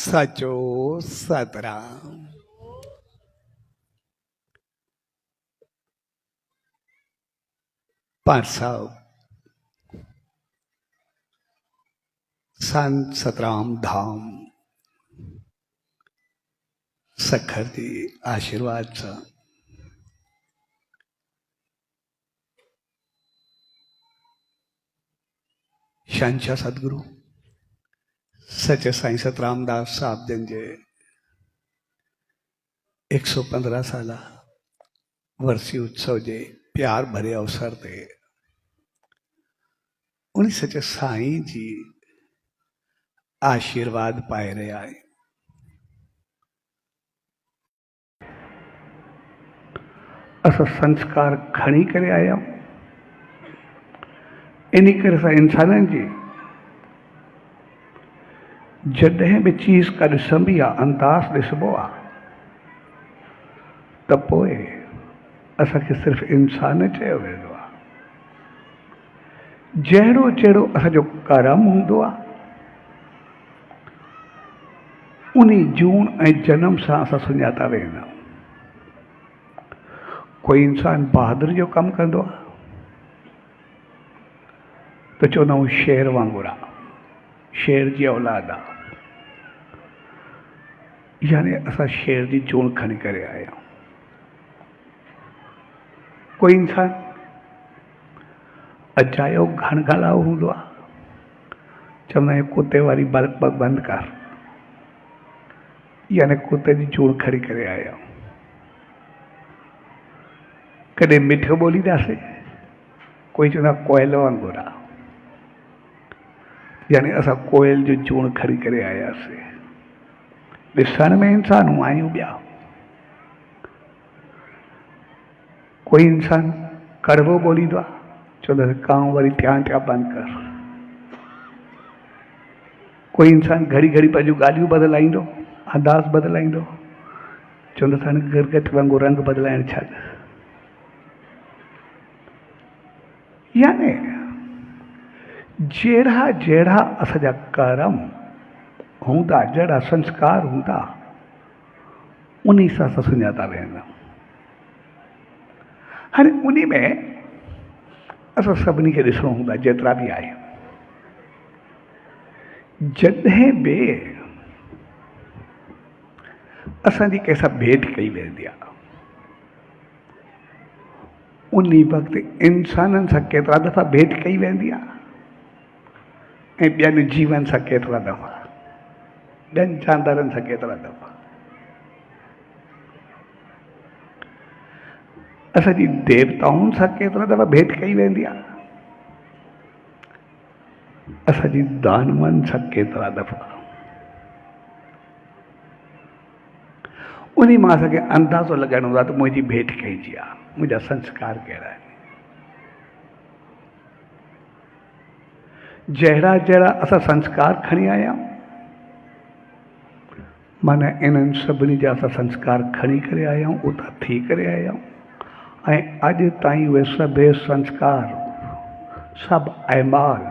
सचो सतराम। पाठ साहब संत सतराम धाम सखर जी आशीर्वाद सा शहंशाह सदगुरु सचे साईं सतराम दास साहब जन जे 115 साल वर्सी उत्सव जे प्यार भरे अवसर ते उन सचे साईं जी आशीर्वाद पाए रहे आए। असां संस्कार खणी करे आया इन करे असां इंसाननि जी जॾहिं बि चीज़ का ॾिसंबी आहे अंदाज़ ॾिसबो आहे त पोइ असांखे सिर्फ़ु इंसान चयो वेंदो आहे। जहिड़ो जहिड़ो असांजो कर्म हूंदो आहे उन जून ऐं जनम सां असां सुञाता वेंदा आहियूं। कोई इंसान बहादुर जो कमु कंदो आहे त चवंदा आहियूं शेर वांगुरु आहे, शेर जी औलाद आहे, यानी असां शेर जी जून खणी करे आया आहियूं। कोई इंसान अजायो घणघालाओ हूंदो आहे, चवंदा आहियूं कुते वारी बल्ब बंदि कर, यानी कुते जी जूण खणी करे आया आहियूं। कॾहिं मिठो ॿोलींदासीं, कोई चवंदा कोयल वांगुरु आहे, यानी असां कोयल जो जूण खणी करे आयासीं। ॾिसण में इंसानूं आहियूं ॿिया। कोई इंसान कड़वो ॿोलींदो आहे, चवंदासीं कांव वरी थिया थिया बंदि कर। कोई इंसान घड़ी घड़ी पंहिंजूं ॻाल्हियूं बदिलाईंदो, अंदाज़ बदिलाईंदो, चवंदासीं हाणे गिरगट वांगुरु रंग बदिलाइण छॾ। यानी जहिड़ा जहिड़ा असांजा कर्म हूंदा, जहिड़ा संस्कार हूंदा, उन सां असां सुञाता वेंदा। हाणे उन में असां सभिनी खे ॾिसणो हूंदा, जेतिरा बि आहिनि। जॾहिं बि असांजी कंहिंसां भेट कई वेंदी आहे उन वक़्तु इंसाननि सां केतिरा दफ़ा भेट कई वेंदी आहे ऐं ॿियनि जीवन सां केतिरा दफ़ा, ॿियनि जानवरनि सां केतिरा दफ़ा। असांजी देवताउनि सां केतिरा दफ़ा भेट कई वेंदी आहे, असांजी दानवनि सां केतिरा दफ़ा। उन मां असांखे अंदाज़ो लॻाइणो हूंदो आहे त मुंहिंजी भेट कंहिंजी आहे, मुंहिंजा संस्कार कहिड़ा आहिनि। जहिड़ा जहिड़ा असां संस्कार खणी आया आहियूं, माना इन्हनि सभिनी जा असां संस्कार खणी करे आया आहियूं, उतां थी करे आया आहियूं ऐं अॼु ताईं उहे सभु संस्कार, सभु अहमाल,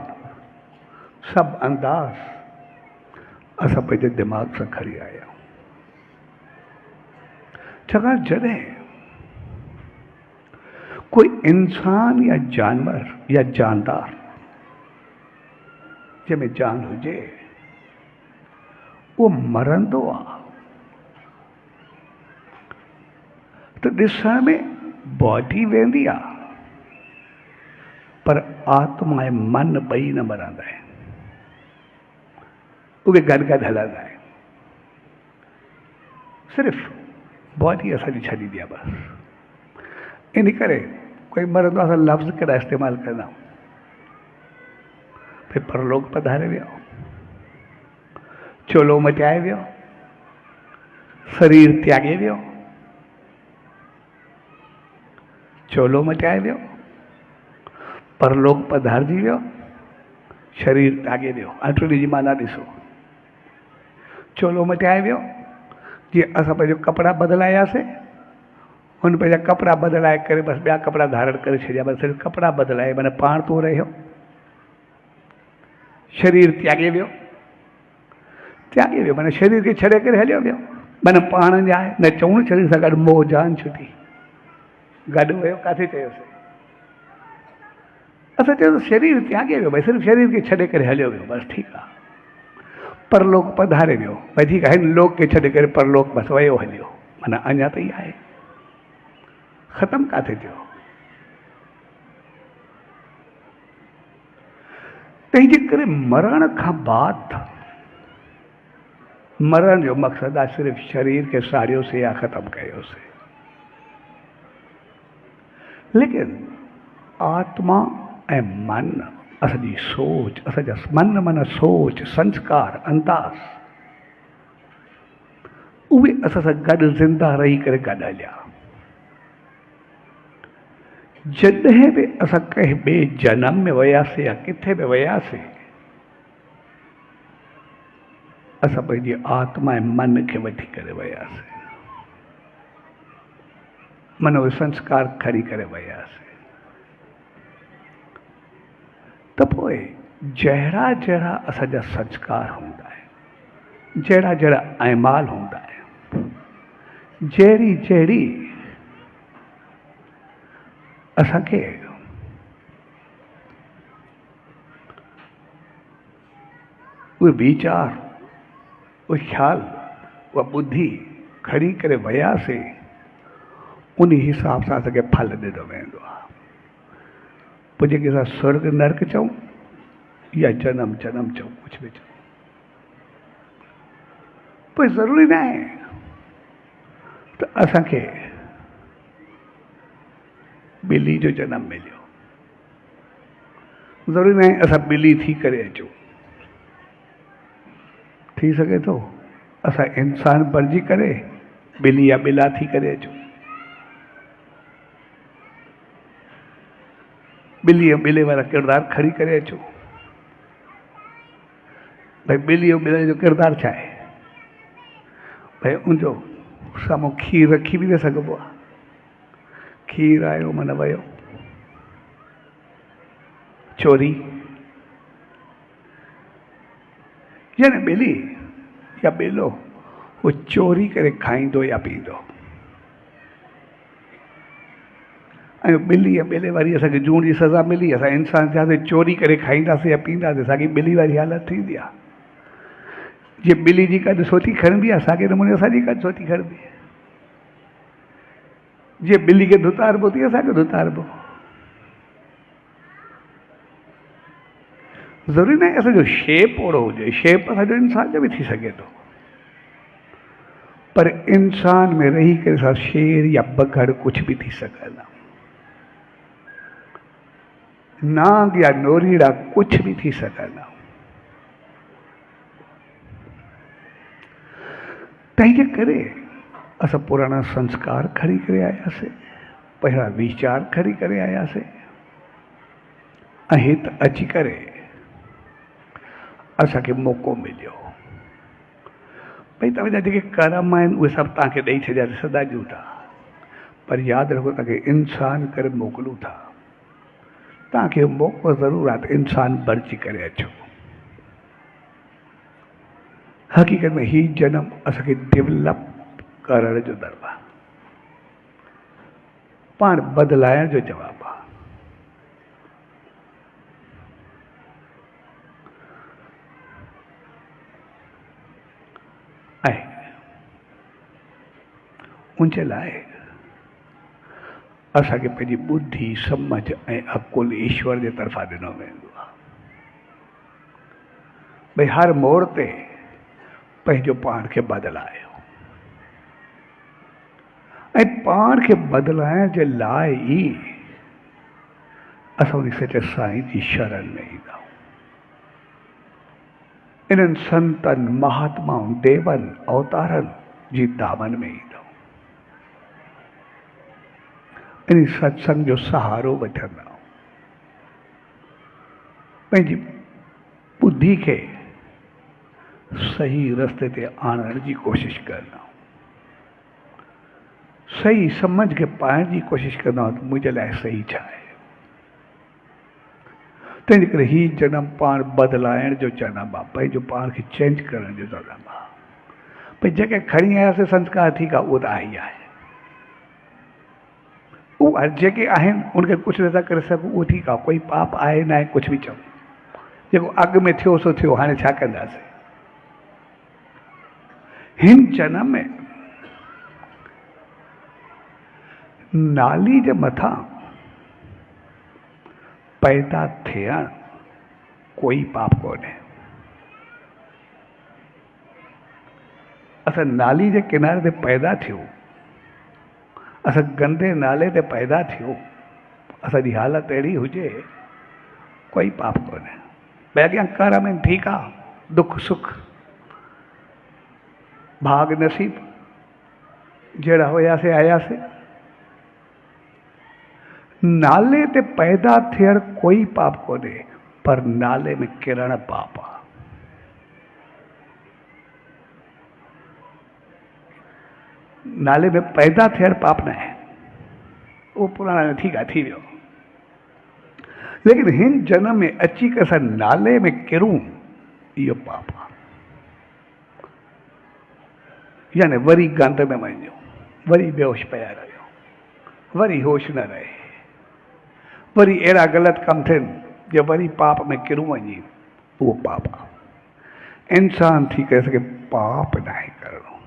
सभु अंदाज़ असां पंहिंजे दिमाग़ सां खणी आया आहियूं। छाकाणि जॾहिं कोई इंसान या जानवर या जानदार जंहिंमें जान हुजे उहो मरंदो आहे त ॾिसण में बॉडी वेंदी आहे, पर आत्मा ऐं मन ॿई न मरंदा आहिनि, उहे गॾु गॾु हलंदा आहिनि। सिर्फ़ु बॉडी असांजी छॾींदी आहे बसि। इन करे कोई मरंदो आहे, असां लफ़्ज़ कहिड़ा इस्तेमालु कंदा आहियूं, भई परलोक पधारे वियो, चोलो मचाए वियो, शरीर त्यागे वियो, चोलो मचाए वियो, परलोक पधारजी वियो, शरीर त्यागे वियो। अंटड़ी जी माना ॾिसो, चोलो मचाए वियो, जीअं असां पंहिंजो कपिड़ा बदिलायासीं, हुन पंहिंजा कपिड़ा बदिलाए करे बसि ॿिया कपिड़ा धारण करे छॾिया, बसि सिर्फ़ु कपिड़ा बदिलाए, माना पाण तो रहियो। शरीर त्यागे वियो, त्यागे वियो, माना शरीर खे छॾे करे हलियो वियो, माना पाण जाए न चऊं शरीर सां गॾु मोह जान छुटी, गॾु वियो किथे चयोसीं? असां चयो शरीर त्यागे वियो, भई सिर्फ़ु शरीर खे छॾे करे हलियो वियो, बसि ठीकु आहे। परलोक पधारे वियो, भई ठीकु आहे, हिन लोक खे छॾे करे परलोक बसि वियो हलियो, माना अञा त ई आहे, ख़तमु किथे थियो? तंहिंजे करे मरण खां बाद, मरण जो मक़सदु आहे सिर्फ़ु शरीर खे साड़ियोसीं या ख़तमु कयोसीं, लेकिन आत्मा ऐं मन, असांजी सोच, असांजा मन माना सोच, संस्कार, अंदाज़, उहे असां सां गॾु ज़िंदा रही करे गॾु हलिया। जॾहिं बि असां कंहिं ॿिए जनम में वियासीं या किथे बि वियासीं, असां पंहिंजी आत्मा ऐं मन खे वठी करे वियासीं, मन उहे संस्कार खणी करे वियासीं। त पोइ जहिड़ा जहिड़ा असांजा संस्कार हूंदा आहिनि, जहिड़ा जहिड़ा अहमाल हूंदा आहिनि, जहिड़ी जहिड़ी असांखे उहे वीचार, उहे ख़्याल, उहा ॿुधी खणी करे वियासीं, उन हिसाब सां असांखे फल ॾिनो वेंदो आहे। पोइ जेके असां स्वर्ग नर्क चऊं या जनम जनम चऊं, कुझु बि चऊं, पोइ ज़रूरी न आहे त असांखे ॿिली जो जनम मिलियो, ज़रूरी न आहे असां ॿिली थी करे अचूं। थी सघे थो असां इंसान बणिजी करे ॿिली या ॿिला थी करे अचूं, ॿिली ऐं ॿिले वारा किरदार खणी करे अचूं। भई ॿिली ऐं ॿिले जो किरदारु छा आहे? भई उनजो साम्हूं खीरु रखी बि न सघिबो आहे, खीरु आयो माना वियो, चोरी, यानी ॿिली या ॿिलो उहो चोरी करे खाईंदो या पींदो, ऐं ॿिली या ॿिले वारी असांखे जूण जी सज़ा मिली, असां इंसान थियासीं, चोरी करे खाईंदासीं या पींदासीं, असांखे ॿिली वारी हालत थींदी आहे। जीअं ॿिली जी कॾु सोटी खणबी आहे, साॻे नमूने असांजी कॾु सोटी खणबी आहे। जीअं ॿिली खे धुतारबो तीअं असांखे धुतारबो। ज़रूरी न आहे असांजो शेप ओड़ो हुजे, शेप असांजो इंसान जो बि थी सघे थो, पर इंसान में रही करे असां शेर या बघड़ कुझु बि थी सघंदा, नांग या नोरीड़ा कुझु बि थी सघंदा। तंहिंजे करे असां पुराणा संस्कार खणी करे आयासीं, पहिरियां वीचार खणी करे आयासीं, ऐं हिते अची करे असांखे मौक़ो मिलियो भई तव्हांजा जेके कर्म आहिनि उहे सभु तव्हांखे ॾेई छॾिया सदा ॾियूं था, पर यादि रखो तव्हांखे इंसान करे मोकिलियूं था, तव्हांखे मौक़ो ज़रूरु आहे त इंसान बणिजी करे अचो। हक़ीक़त में हीउ जनम असांखे डेवलप करण जो दरु आहे, पाण बदिलाइण जो जवाबु आहे। ऐं उनजे लाइ असांखे पंहिंजी ॿुधी, सम्झ ऐं अकुल ईश्वर जे तरफ़ां ॾिनो वेंदो आहे। भई हर मोड़ ते पंहिंजो पाण खे बदिलायो, ऐं पाण खे बदिलाइण जे लाइ ई असां उन सचे साईं जी शरण में ईंदा आहियूं, इन्हनि संतनि, महात्माउनि, देवनि, अवतारनि जी दामन में ईंदा आहियूं, इन सत्संग जो सहारो वठंदा आहियूं, पंहिंजी ॿुधी खे सही रस्ते ते आणण जी कोशिश कंदा आहियूं, सही समझ के पाइण जी कोशिश कंदा आहियूं त मुंहिंजे लाइ सही छा आहे। त तंहिंजे करे ही जनम पाण बदिलाइण जो जनम आहे, पंहिंजो पाण खे चेंज करण जो जनम आहे। भई जेके खणी आयासीं संस्कार ठीकु आहे, उहो त आहे ई आहे। उहे जेके आहिनि उनखे कुझु नथा करे सघूं, उहो ठीकु आहे, कोई पाप आहे न आहे, कुझु बि चऊं। जेको अॻु में थियो सो थियो, हाणे छा कंदासीं। हिन जनम में नाली जे मथां पैदा थियण कोई पाप कोन्हे। असां नाली जे किनारे ते पैदा थियूं, असां गंदे नाले ते पैदा थियूं, असांजी हालत अहिड़ी हुजे, कोई पाप कोन्हे। भई अॻियां कर्म आहिनि, ठीकु आहे, दुख सुख भाग नसीब जहिड़ा हुयासीं आयासीं। नाले ते पैदा थियण कोई पाप कोन्हे, पर नाले में किरण पाप आहे। नाले में पैदा थियण पाप न आहे, उहो पुराणा ठीकु आहे, थी वियो। लेकिन हिन जनम में अची करे असां नाले में किरूं, इहो पाप आहे। यानी वरी गंद में वञो, वरी बेहोश पिया रहियो, वरी होश न रहे, वरी अहिड़ा ग़लति कम थियनि जो वरी पाप में किरूं वञी, उहो पाप आहे। इंसान थी करे सघे पाप न आहे करणो,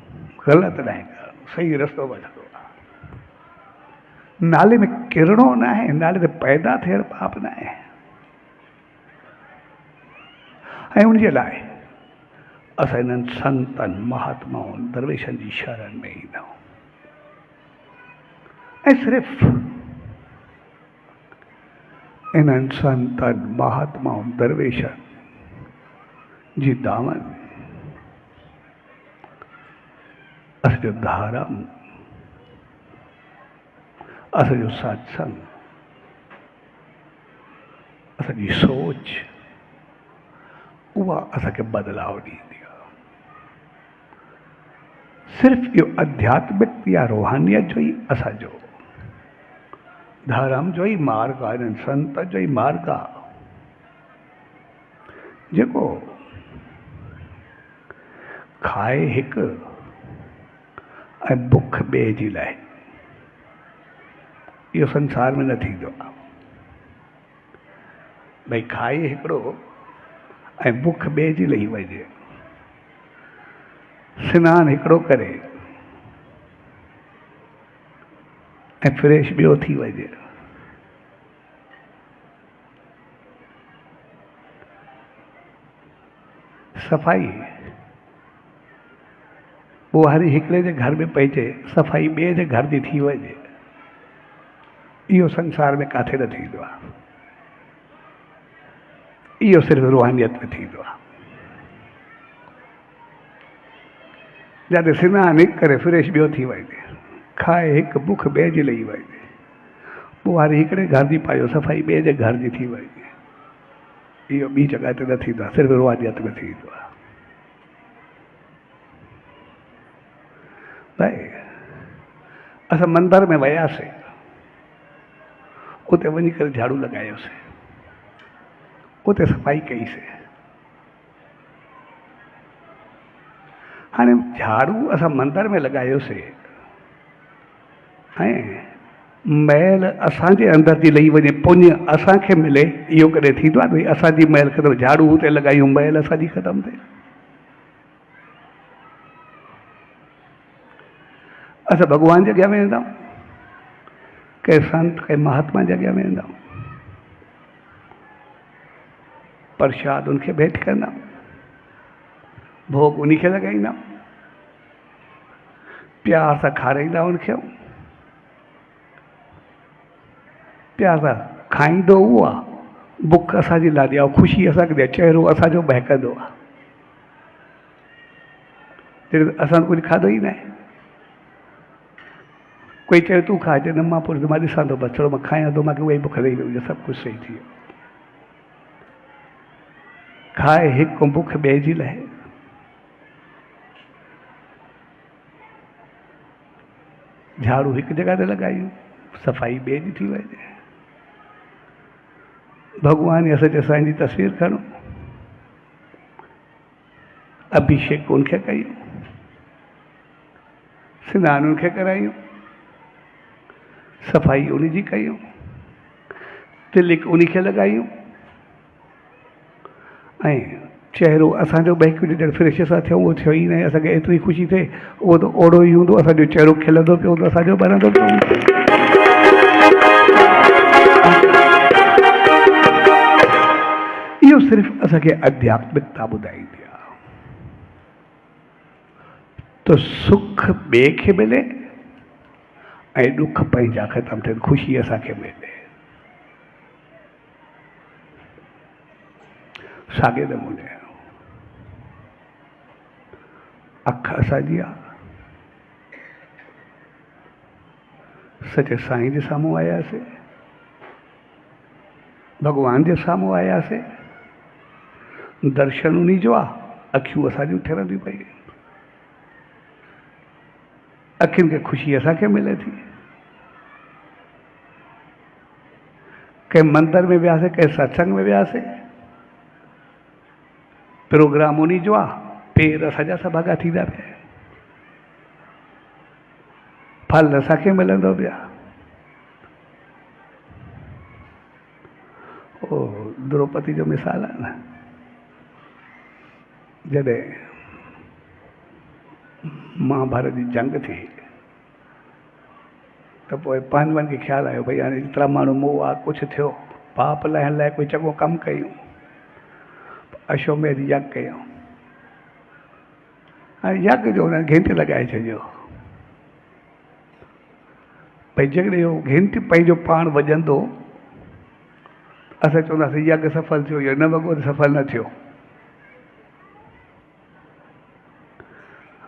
ग़लति न आहे करणो, सही रस्तो वठंदो आहे। नाले में किरणो न आहे, नाले ते पैदा थियण पाप न आहे। ऐं उनजे लाइ असां इन्हनि संतनि महात्माउनि दरवेशनि जी शरण में ईंदा आहियूं। ऐं सिर्फ़ु इन्हनि संतनि महात्माउनि दरवेशनि जी दामन, असांजो धर्म, असांजो सत्संग, असांजी सोच, उहा असांखे बदलाव ॾींदी आहे। सिर्फ़ु इहो आध्यात्मिक या रूहानियत जो ई असांजो धर्म जो ई मार्ग आहे, इन्हनि संत जो ई मार्ग आहे, जेको खाए हिकु ऐं बुख ॿिए जी लाइ, इहो संसार में न थींदो आहे। भई खाए हिकिड़ो ऐं बुख ॿिए जी लही वञे, सनानु हिकिड़ो करे ऐं फ्रेश ॿियो थी वञे, सफ़ाई ॿुहारी हिकिड़े जे घर में पइजे, सफ़ाई ॿिए जे घर जी थी वञे, इहो संसार में काथे न थींदो आहे। इहो सिर्फ़ु रूहानियत में थींदो आहे। जिते सनानु हिकु करे फ्रेश ॿियो थी वञे, खाए हिकु बुख ॿिए जी लही वञे, ॿुहारी हिकिड़े घर जी पायो, सफ़ाई ॿिए जे घर जी थी वञे, इहो ॿी जॻह ते न थींदो आहे, सिर्फ़ु रूहानियत में थींदो आहे। भई असां मंदर में वियासीं, उते वञी करे झाड़ू लॻायोसीं, उते सफ़ाई कईसीं। हाणे झाड़ू असां मंदर में लॻायोसीं ऐं मैल असांजे अंदरि जी लही वञे, पुण्य असांखे मिले, इहो कॾहिं थींदो आहे? भई असांजी मैल ख़तमु, झाड़ू हुते लॻायूं, मैल असांजी ख़तमु थिए। असां भॻवान जे अॻियां वेंदा आहियूं, कंहिं संत कंहिं महात्मा जे अॻियां वेंदा आहियूं, प्रसाद उनखे भेंट कंदा आहियूं, भोग उनखे लॻाईंदा आहियूं, प्यार सां खाराईंदा उनखे, प्यार सां खाईंदो उहो आहे, बुख असांजी लाॾी आहे, ख़ुशी असांखे ॾिए, चहिरो असांजो बहकंदो आहे। असां कुझु खाधो ई न आहे। कोई चए तूं खाइजे, न मां पुछंदो, मां ॾिसां थो, बसि थोरो मां खायां थो, मूंखे उहा ई बुख लही वई, सभु कुझु सही थी वियो। खाए हिकु बुख ॿिए जी लहे, झाड़ू हिकु जॻह ते लॻायूं, सफ़ाई ॿिए जी थी वञे, भगवान या सच साईं जी तस्वीर खणो, अभिषेक उनखे कयूं, सनान उनखे करायूं, सफ़ाई उन जी कयूं, तिलिक उन खे लॻायूं ऐं चहिरो असांजो ॿई कुझु ॼण फ्रेश सां थियूं, उहो थियो ई न आहे। असांखे एतिरी ख़ुशी थिए उहो त ओड़ो ई हूंदो, असांजो चहिरो खिलंदो पियो हूंदो, असांजो ॿरंदो पियो हूंदो। इहो सिर्फ़ु असांखे आध्यात्मिकता ॿुधाईंदी आहे। त सुख ॿिए खे मिले ऐं ॾुख पंहिंजा ख़तमु थियनि, ख़ुशी असांखे मिले। साॻे नमूने अख असांजी आहे, सचे साईं जे साम्हूं आयासीं, भॻवान जे साम्हूं आयासीं, दर्शन उन्हीं जो आहे, अखियूं असांजूं ठरंदियूं पयूं, अखियुनि खे ख़ुशी असांखे मिले थी। कंहिं मंदर में वियासीं, कंहिं सत्संग में वियासीं, प्रोग्राम उन्हीं जो आहे, पेर असांजा सभागा थींदा पिया, फल असांखे मिलंदो पिया। ओ द्रौपदी जो मिसाल आहे न, जॾहिं महाभारत जी जंग थी त पोइ पांडवनि खे ख़्यालु आयो भई हाणे एतिरा माण्हू मोह आहे, कुझु थियो, पाप लाहिण लाइ कोई चङो कमु कयूं, अश्वमेध यज्ञ कयूं। हाणे यज्ञ जो हुननि घिंट लॻाए छॾियो, भई जेकॾहिं इहो घिंट पंहिंजो पाण वॼंदो, असां चवंदासीं यज्ञ सफल थियो, या न वॻो त सफल न थियो।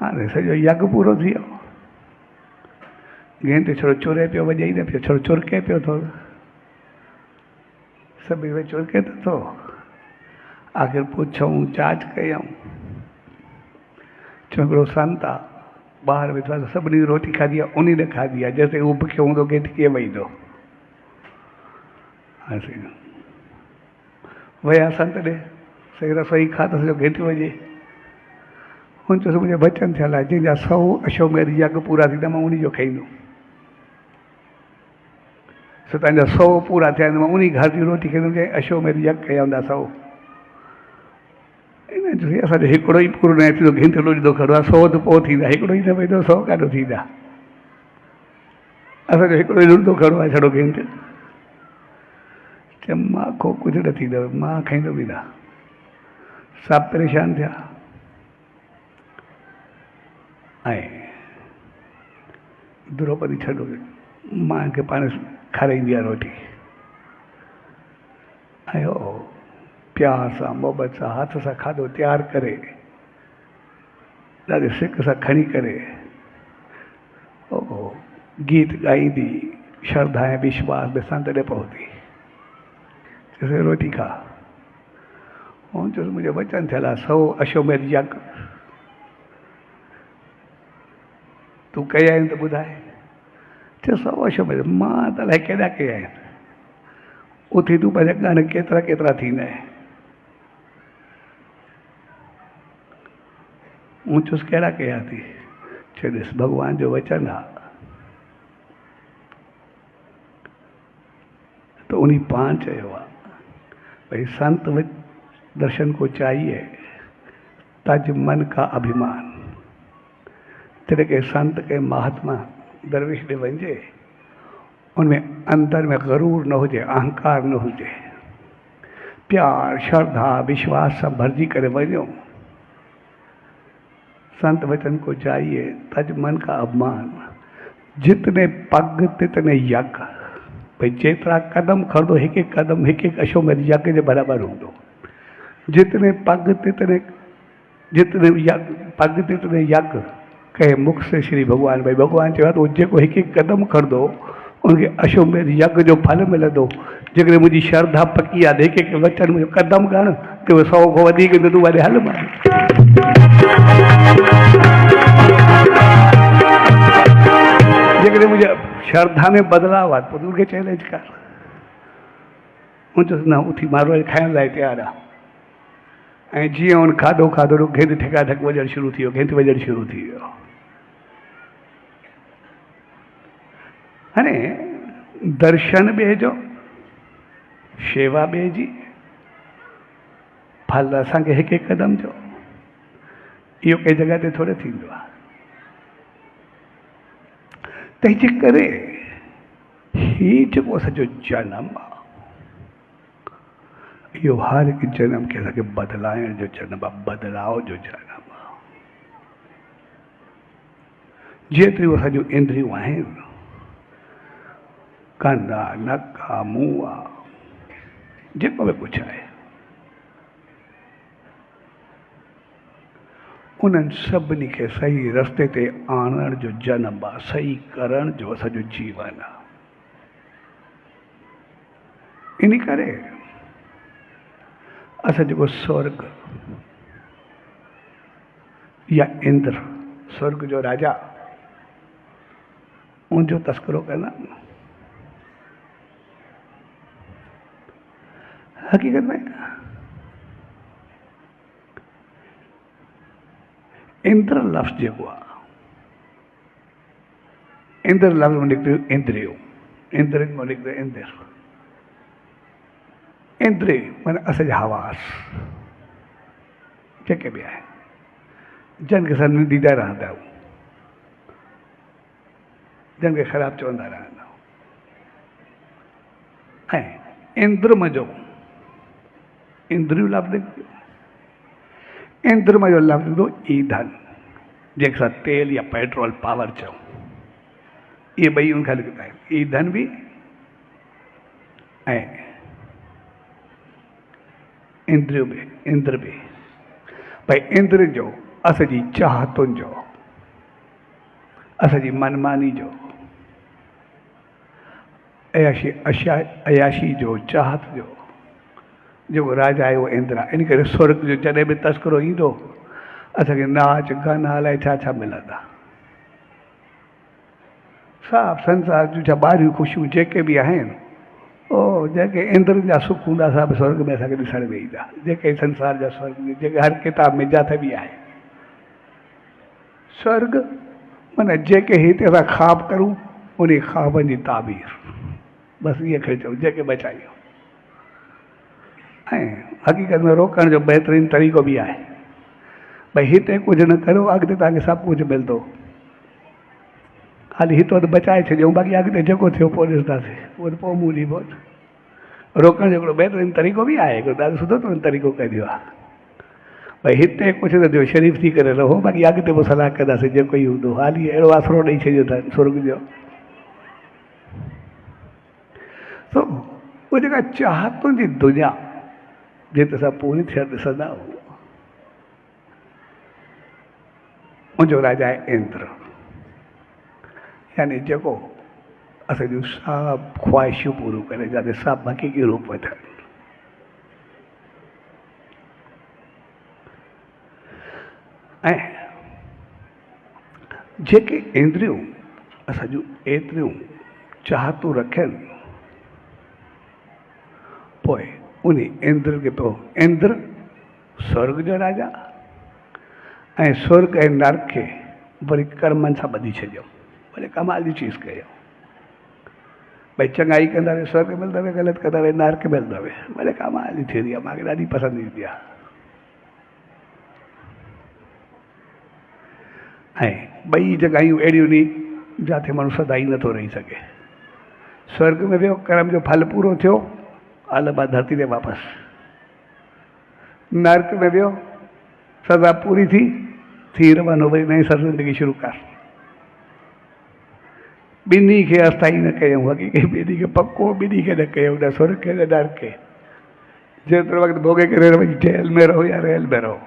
हाणे सॼो यज्ञ पूरो थी वियो, घिंट छो चुरे पियो, वॼे ई न पियो, छो चुरके पियो थोरो, सभई भई चुरके त थो। आख़िर पुछऊं, जांच कयूं, चओ हिकिड़ो संत आहे, ॿाहिरि वेठो आहे, सभिनी रोटी खाधी आहे, उन न खाधी आहे, जेसिताईं उहो बुखियो हूंदो घिंट कीअं वेहींदो। विया संत ॾे, सही रसोई खा त सॼो घिंट वॼे। हुन चयोसि मुंहिंजे वचन थियल आहे, जंहिंजा 100 अश्वमेध यज्ञ पूरा थींदा मां उन जो खाईंदुमि। सो तव्हांजा 100 पूरा थिया आहिनि, मां उन घर जी रोटी खाईंदुमि जंहिं अश्वमेध यज्ञ कया हूंदा 100। इन जो असांजो हिकिड़ो ई पूरो न थींदो, घिंट लुॾंदो खड़ो आहे, 100 त पोइ थींदा, हिकिड़ो ई न वेंदो, 100 काॾो थींदा। असांजो हिकिड़ो ई लुॾंदो खड़ो आहे छड़ो घिंट। चयो मां को कुझु न थींदो, मां खाईंदुमि ई न। सभु परेशान थिया ऐं द्रौपदी छॾो, मां खे पाण खाराईंदी आहे रोटी। ऐं प्यार सां, मोहबत सां, हथ सां खाधो तयारु करे, ॾाढे सिक सां खणी करे गीत ॻाईंदी, श्रद्धा ऐं विश्वास में संत ॾे पहुती, चयोसि रोटी खा। हुन चयोसि मुंहिंजो वचन थियल आहे, 100 अश्वमेध यज्ञ तूं कया आहिनि त ॿुधाए। चयो 100 अश्वमेध, मां त अलाए केॾा कया आहिनि, उथी तूं पंहिंजा ॻान केतिरा केतिरा थींदा आहिनि। मूं चयुसि कहिड़ा कया थी। चयो ॾिस भॻवान जो वचन आहे त उन पाण चयो आहे भई संत दर्शन को चाहिए तज मन का अभिमान। जॾहिं के संत के महात्मा दरवेश ॾे वञे, उनमें अंदर में गरूर न हुजे, अहंकार न हुजे, प्यार श्रद्धा विश्वास सां भरिजी करे वञो। संत वचन को चाहिए तज मन का अभिमान, जितने पग तितने यज्ञ। भई जेतिरा कदम खणंदो, हिकु हिकु कदम हिकु हिकु अश्वमेध यज्ञ जे बराबरि हूंदो। जितने पग तितने पग तितने यज्ञ कहे मुख से श्री भगवान। भाई भगवान चयो त जेको हिकु हिकु कदम खणंदो उनखे अश्वमेध यज्ञ जो फल मिलंदो। जेकॾहिं मुंहिंजी श्रद्धा पकी आहे, हिकु हिकु वचन मुंहिंजो कदम खण त 100 खां वधीक त तूं वॾे हल मां। जेकॾहिं मुंहिंजे श्रद्धा में बदिलाव आहे पोइ तूं खे चैलेंज कर। हूँ चयुसि न उथी मारवाड़ी खाइण लाइ तयारु आहे। ऐं जीअं हुन खाधो खाधो घेंट ठेकाठक वॼणु शुरू थी वियो, घेंट वॼणु शुरू थी वियो। हाणे दर्शन ॿिए जो, शेवा ॿिए जी, फल असांखे हिकु हिकु क़दम जो। इहो कंहिं जॻह ते थोरे थींदो आहे। तंहिंजे करे ही जेको असांजो जनम आहे, इहो हर हिकु जनम खे असांखे बदिलाइण जो जनम आहे, बदिलाव जो जनम आहे। जेतिरियूं असांजूं इंद्रियूं आहिनि, कन आहे, नक आहे, मुंहुं आहे, जेको बि कुझु आहे, उन्हनि सभिनी खे सही रस्ते ते आणण जो जनम आहे, सही करण जो असांजो जीवन आहे। इन करे असां जेको स्वर्ग या इंद्र, स्वर्ग जो राजा, उनजो तस्करो कंदा। हकीकत में इंद्र लफ़्ज़ जेको आहे, इंद्र लफ़्ज़ में निकितो इंद्रियो, इंद्र में निकितो इंद्र। इंद्रिय माना असांजा हवास जेके बि आहिनि, जन खे असां निंदीदा रहंदा आहियूं, जन खे ख़राबु चवंदा रहंदा आहियूं। ऐं इंद्रम जो इंद्रियूं लफ़्ज़ निकितो, इंद्रम जो लफ़्ज़ निकितो ईंधन, जंहिंखे असां तेल या पेट्रोल पावर चऊं। इहे ॿई उनखां निकिता आहिनि, ईंधन बि ऐं इंद्रियूं बि, इंद्र बि। भई इंद्र जो असांजी चाहतुनि जो, असांजी मनमानी जो, अयाशी जो, चाहत जो जेको राजा आहे उहो इंद्र आहे। इन करे स्वर्ग जो जॾहिं बि तस्करो ईंदो, असांखे नाच गाना अलाए छा छा मिलंदा। सभु संसार जूं छा ॿाहिरियूं ख़ुशियूं जेके बि आहिनि, ओ जेके इंद्र जा सुख हूंदा, सभु स्वर्ग में असांखे ॾिसण में ईंदा। जेके संसार जा स्वर्ग, जेके हर किताब में जिथे बि आहे स्वर्ग, माना जेके हिते असां ख़्वाब करूं, उन ख़्वाबनि जी ताबीर, बसि इहे खे चऊं, जेके बचायूं। ऐं हक़ीक़त में रोकण जो बहितरीनु तरीक़ो बि आहे। भई हिते कुझु न करो, अॻिते तव्हांखे सभु कुझु मिलंदो। हाली हितो त बचाए छॾियूं, बाक़ी अॻिते जेको थियो पोइ ॾिसंदासीं, उहो त पोइ मूली पोइ। रोकण जो हिकिड़ो बहितरीनु तरीक़ो बि आहे, हिकिड़ो ॾाढो सुठो तरीक़ो कढियो आहे। भई हिते कुझु न थियो, शरीफ़ थी करे रहो, बाक़ी अॻिते पोइ सलाह कंदासीं जेको ई हूंदो। हाली अहिड़ो आसिरो ॾेई छॾियो अथनि स्वर्ग जो। तो उहो जेका चाहतुनि जी दुनिया जिते असां पूरी थियणु ॾिसंदा आहियूं, मुंहिंजो राजा आहे इंद्र, यानी जेको असांजूं सभु ख़्वाहिशूं पूरियूं करे, जिते सभु हक़ीक़ी रूप में थियनि। ऐं जेके इंद्रियूं असांजूं एतिरियूं चाहतूं रखनि, पोइ उन इंद्र खे पोइ इंद्र स्वर्ग जो राजा ऐं स्वर्ग ऐं नर्क खे वरी कर्मनि सां ॿधी छॾियो। वरी कमाल जी चीज़ कयो। भई चङाई कंदा वे स्वर्ग मिलंदव, ग़लति कंदा वे नर्क मिलंदव। वरी कमाल जी थींदी आहे, मूंखे ॾाढी पसंदि ईंदी आहे। ऐं ॿई जॻहियूं अहिड़ियूं नी जिथे माण्हू सदा ई नथो रही सघे। स्वर्ग में वियो, कर्म जो फल पूरो थियो, हल बा धरती ते वापसि। नर्क में वियो, सज़ा पूरी थी रवानो, वरी नई सर ज़िंदगी शुरू कर। ॿिन्ही खे अस्थाई न कयूं, हक़ीक़ी ॿिन्ही खे पको, ॿिन्ही खे न कयूं, न स्वर्ग खे न नर्क खे। जेतिरो वक़्तु भोगे करे रहो, जेल में रहो या रेल में रहो,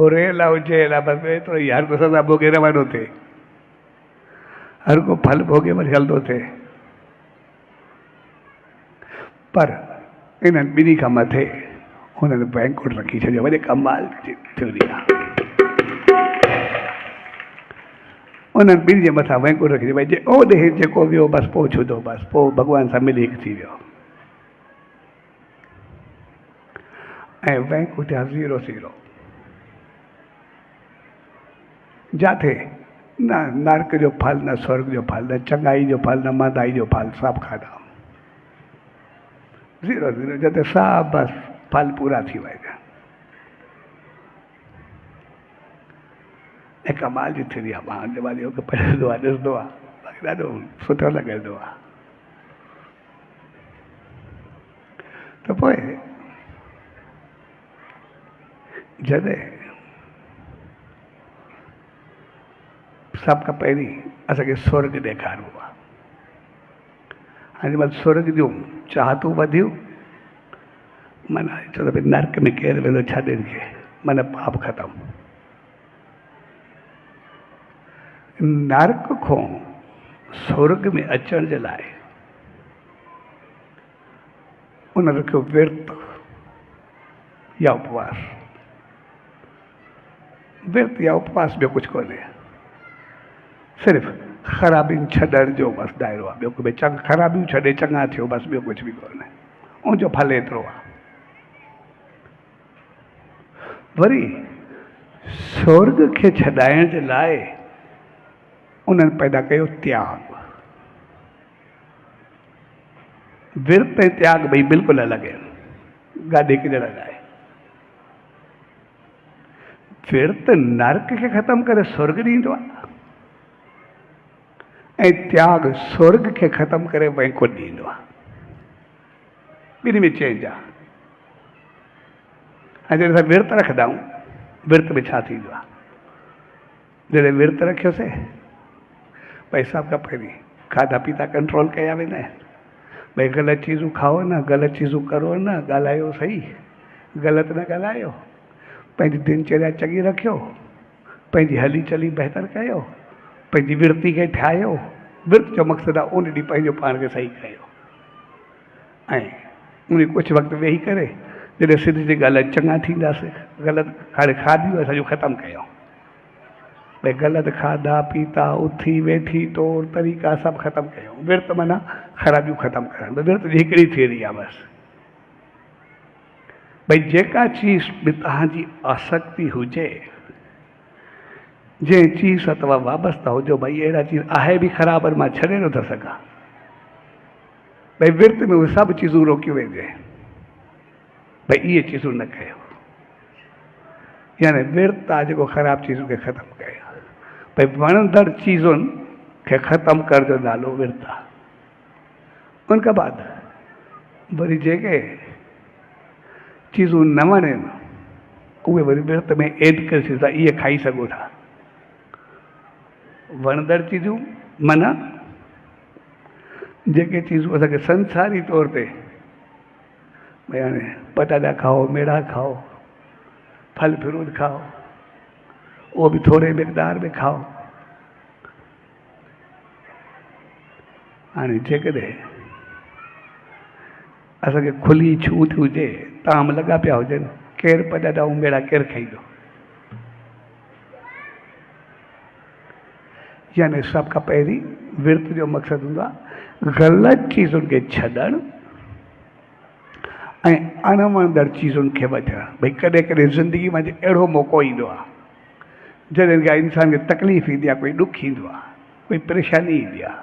वो रेल आहे, जेल आहे, बसि एतिरो ई। हर को सज़ा भोगे रवानो थिए, हर को फल भोगे वरी हलंदो थिए। पर इन्हनि ॿिन्ही खां मथे हुननि बैंकुट रखी छॾियो। वरी कमाल थींदी आहे। उन्हनि ॿिन्ही जे मथां बैंकुट रखी छॾियो। भई जे ओॾे जेको वियो बसि पोइ छुधो, बसि पोइ भॻवान सां मिली हिकु थी वियो। ऐं बैंक उठिया 0-0 जाते न नरक जो फल न स्वर्ग जो फल न चंगाई जो फल न मादाई जो फल सब खाधा 0-0 जाते सब बस फल पूरा थी वञे। ऐं कमाल जी थी आहे मां दिवाली खे पढ़ंदो आहे ॾिसंदो आहे ॾाढो सुठो लॻंदो आहे। त पोइ जॾहिं सभ खां पहिरीं असांखे स्वर्ग ॾेखारियो आहे। हाणे महिल स्वर्ग जूं चाहतूं वधियूं माना चओ त भई नरक में केरु वेंदो छॾे खे माना पाप ख़तमु। नरक खां स्वर्ग में अचण जे लाइ उन रखियो विर्त या उपवास। विर्त या उपवास ॿियो कुझु कोन्हे, सिर्फ़ु ख़राबियुनि छॾण जो बसि दाइरो आहे। ॿियो कोई चङा ख़राबियूं छॾे चङा थियो बसि, ॿियो कुझु बि कोन्हे। उनजो फल एतिरो आहे। वरी स्वर्ग खे छॾाइण जे लाइ उन्हनि पैदा कयो त्याग। विर्त ऐं त्याग ॿई बिल्कुलु अलॻि आहिनि, गाॾे किॾण लाइ। विर्त नरक खे ख़तमु करे स्वर्ग ॾींदो आहे ऐं त्याग स्वर्ग खे ख़तमु करे वैकुंठ ॾींदो आहे। ॿिन्ही में चेंज आहे। ऐं जॾहिं असां विर्त रखंदा आहियूं, विर्त में छा थींदो आहे? जॾहिं विर्त रखियोसीं भई सभ खां पहिरीं खाधा पीता कंट्रोल कया वेंदा आहिनि। भई ग़लति चीज़ूं खाओ न, ग़लति चीज़ूं करो न, ॻाल्हायो सही, ग़लति न ॻाल्हायो, पंहिंजी दिनचर्या चङी रखियो, पंहिंजी हली चली बहितर कयो, पंहिंजी विर्ती खे ठाहियो। विर्त जो मक़सदु आहे उन ॾींहुं पंहिंजो पाण खे सही कयो ऐं उन कुझु वक़्तु वेही करे जॾहिं सिधी सी ॻाल्हि चङा थींदासीं। ग़लति हाणे खाधियूं असांजो ख़तमु कयूं। भई ग़लति खाधा पीता उथी वेठी तौर तरीक़ा सभु ख़तमु कयूं। विर्त माना ख़राबियूं ख़तमु करणु। विर्त जी हिकिड़ी थियरी आहे बसि। भई जेका चीज़ बि तव्हांजी आसक्ति हुजे, जंहिं चीज़ सां तव्हां वाबस्ता हुजो, भई अहिड़ा चीज़ आहे बि ख़राबु पर मां छॾे नथो सघां, भई विर्त में उहे सभु चीज़ूं रोकियूं वेंदियूं आहिनि। भई इहे चीज़ूं न कयो, यानी विर्त आहे जेको ख़राबु चीज़ूं खे ख़तमु कयो। भई वणंदड़ चीज़ुनि खे ख़तमु करण जो नालो विर्त आहे। उन खां बाद वरी जेके चीज़ूं न वणनि उहे वरी विर्त में एड करे सघंदा, इहे खाई सघो था। वणंदड़ चीज़ूं माना जेके चीज़ूं असांखे संसारी तौर ते भई हाणे पटाटा खाओ, मेड़ा खाओ, फल फ्रूट खाओ, उहो बि थोरे मिक़दार में खाओ। हाणे जेकॾहिं असांखे खुली छूट हुजे, ताम लॻा पिया हुजनि, केरु पटाटा ऐं मेड़ा केरु खाईंदो? यानी सभ खां पहिरीं विर्त जो मक़सदु हूंदो आहे ग़लति चीज़ुनि खे छॾणु ऐं अणवणंदड़ चीज़ुनि खे वठणु। भई कॾहिं कॾहिं ज़िंदगी में अहिड़ो मौक़ो ईंदो आहे जॾहिं का इंसान खे तकलीफ़ ईंदी आहे, कोई ॾुख ईंदो आहे, कोई परेशानी ईंदी आहे।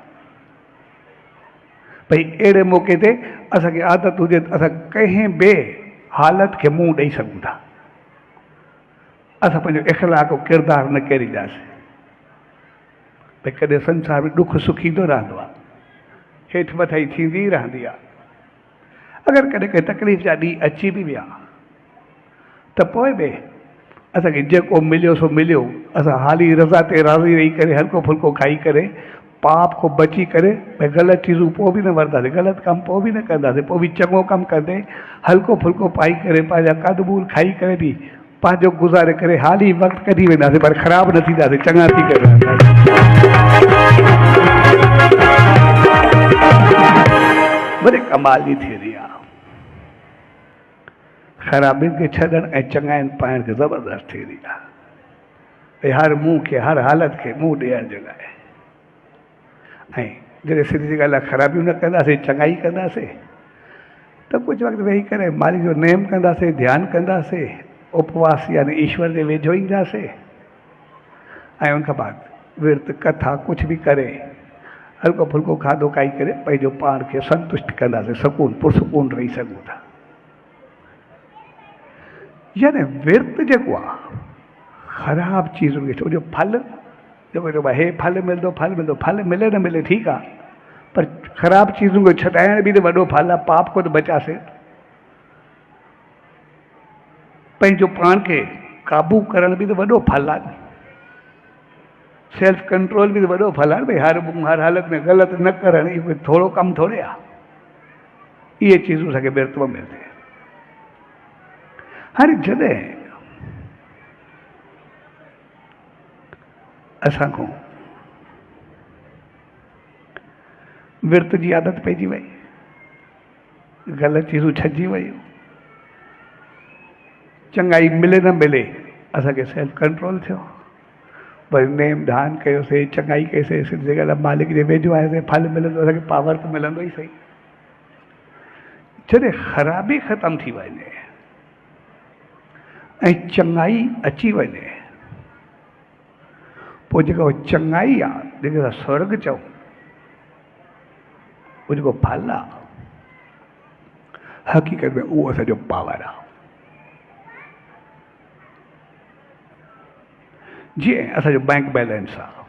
भई अहिड़े मौक़े ते असांखे आदत हुजे त असां कंहिं बि हालत खे मुंहुं ॾेई सघूं था। असां पंहिंजो इख़लाक़ किरदारु न केरींदासीं। भई कॾहिं संसार में ॾुख सुख ईंदो रहंदो आहे, हेठि मथाई थींदी रहंदी आहे। अगरि कॾहिं कंहिं तकलीफ़ जा ॾींहं अची बि विया त पोइ बि असांखे जेको मिलियो सो मिलियो, असां हाली रज़ा ते राज़ी रही करे हल्को फुल्को खाई करे पाप को बची करे भई ग़लति चीज़ूं पोइ बि न वरतासीं, ग़लति कमु पोइ बि न कंदासीं, पोइ बि चङो कमु कंदे हल्को फुल्को पाई करे पंहिंजा कद बूल खाई करे बि पंहिंजो गुज़ारे करे हाली वक़्तु कढी वेंदासीं, पर ख़राबु न थींदासीं, चङा थी करे वरी कमाल जी थियरी आहे। ख़राबियुनि खे छॾणु ऐं चङाइनि पाइण खे ज़बरदस्त थियरी आहे। भई हर मुंहुं खे हर हालत खे मुंहुं ॾियण जे लाइ। ऐं जॾहिं सिधी ॻाल्हि आहे ख़राबियूं न कंदासीं, चङाई कंदासीं, तो कुछ वक्त वेही करे मालिक जो नेम कंदासीं, ध्यानु कंदासीं, उपवास यानी ईश्वर जे वेझो ईंदासीं, ऐं उन खां बाद विर्त कथा कुछ भी करे, हल्को फुल्को खाधो खाई करे पंहिंजो पाण खे संतुष्ट कंदासीं, सुकून पुरसुकून रही सघूं था। यानी विर्त जेको आहे ख़राब चीज़ुनि खे, छोजो फल जेको चइबो आहे हे फल मिलंदो, फल मिलंदो, फल मिले न मिले ठीकु आहे, पर ख़राब चीज़ुनि खे छॾाइण बि त वॾो फल आहे, पाप को त बचासे। पंहिंजो पाण खे काबू करण बि त वॾो फल आहे, सेल्फ कंट्रोल बि त वॾो फल आहे। भई हर हालत में ग़लति न करणु इहो कोई थोरो कमु थोरे आहे। इहे चीज़ूं असांखे विर्त में मिलंदियूं। हाणे जॾहिं असांखो विर्त जी आदत पइजी वई, ग़लति चीज़ूं छॾिजी वयूं, चङाई मिले न मिले असांखे सेल्फ कंट्रोल थियो, वरी नेम ध्यानु कयोसीं, चङाई कईसीं, सिधी ॻाल्हि आहे मालिक जे वेझो आयासीं, फल मिलंदो, असांखे पावर त मिलंदो ई सही। जॾहिं ख़राबी ख़तमु थी वञे ऐं चङाई अची वञे, पोइ जेको चङाई आहे, जेके असां स्वर्ग चऊं, उहो जेको फल आहे हक़ीक़त में उहो असांजो पावर आहे। जीअं असांजो बैंक बैलेंस आहे,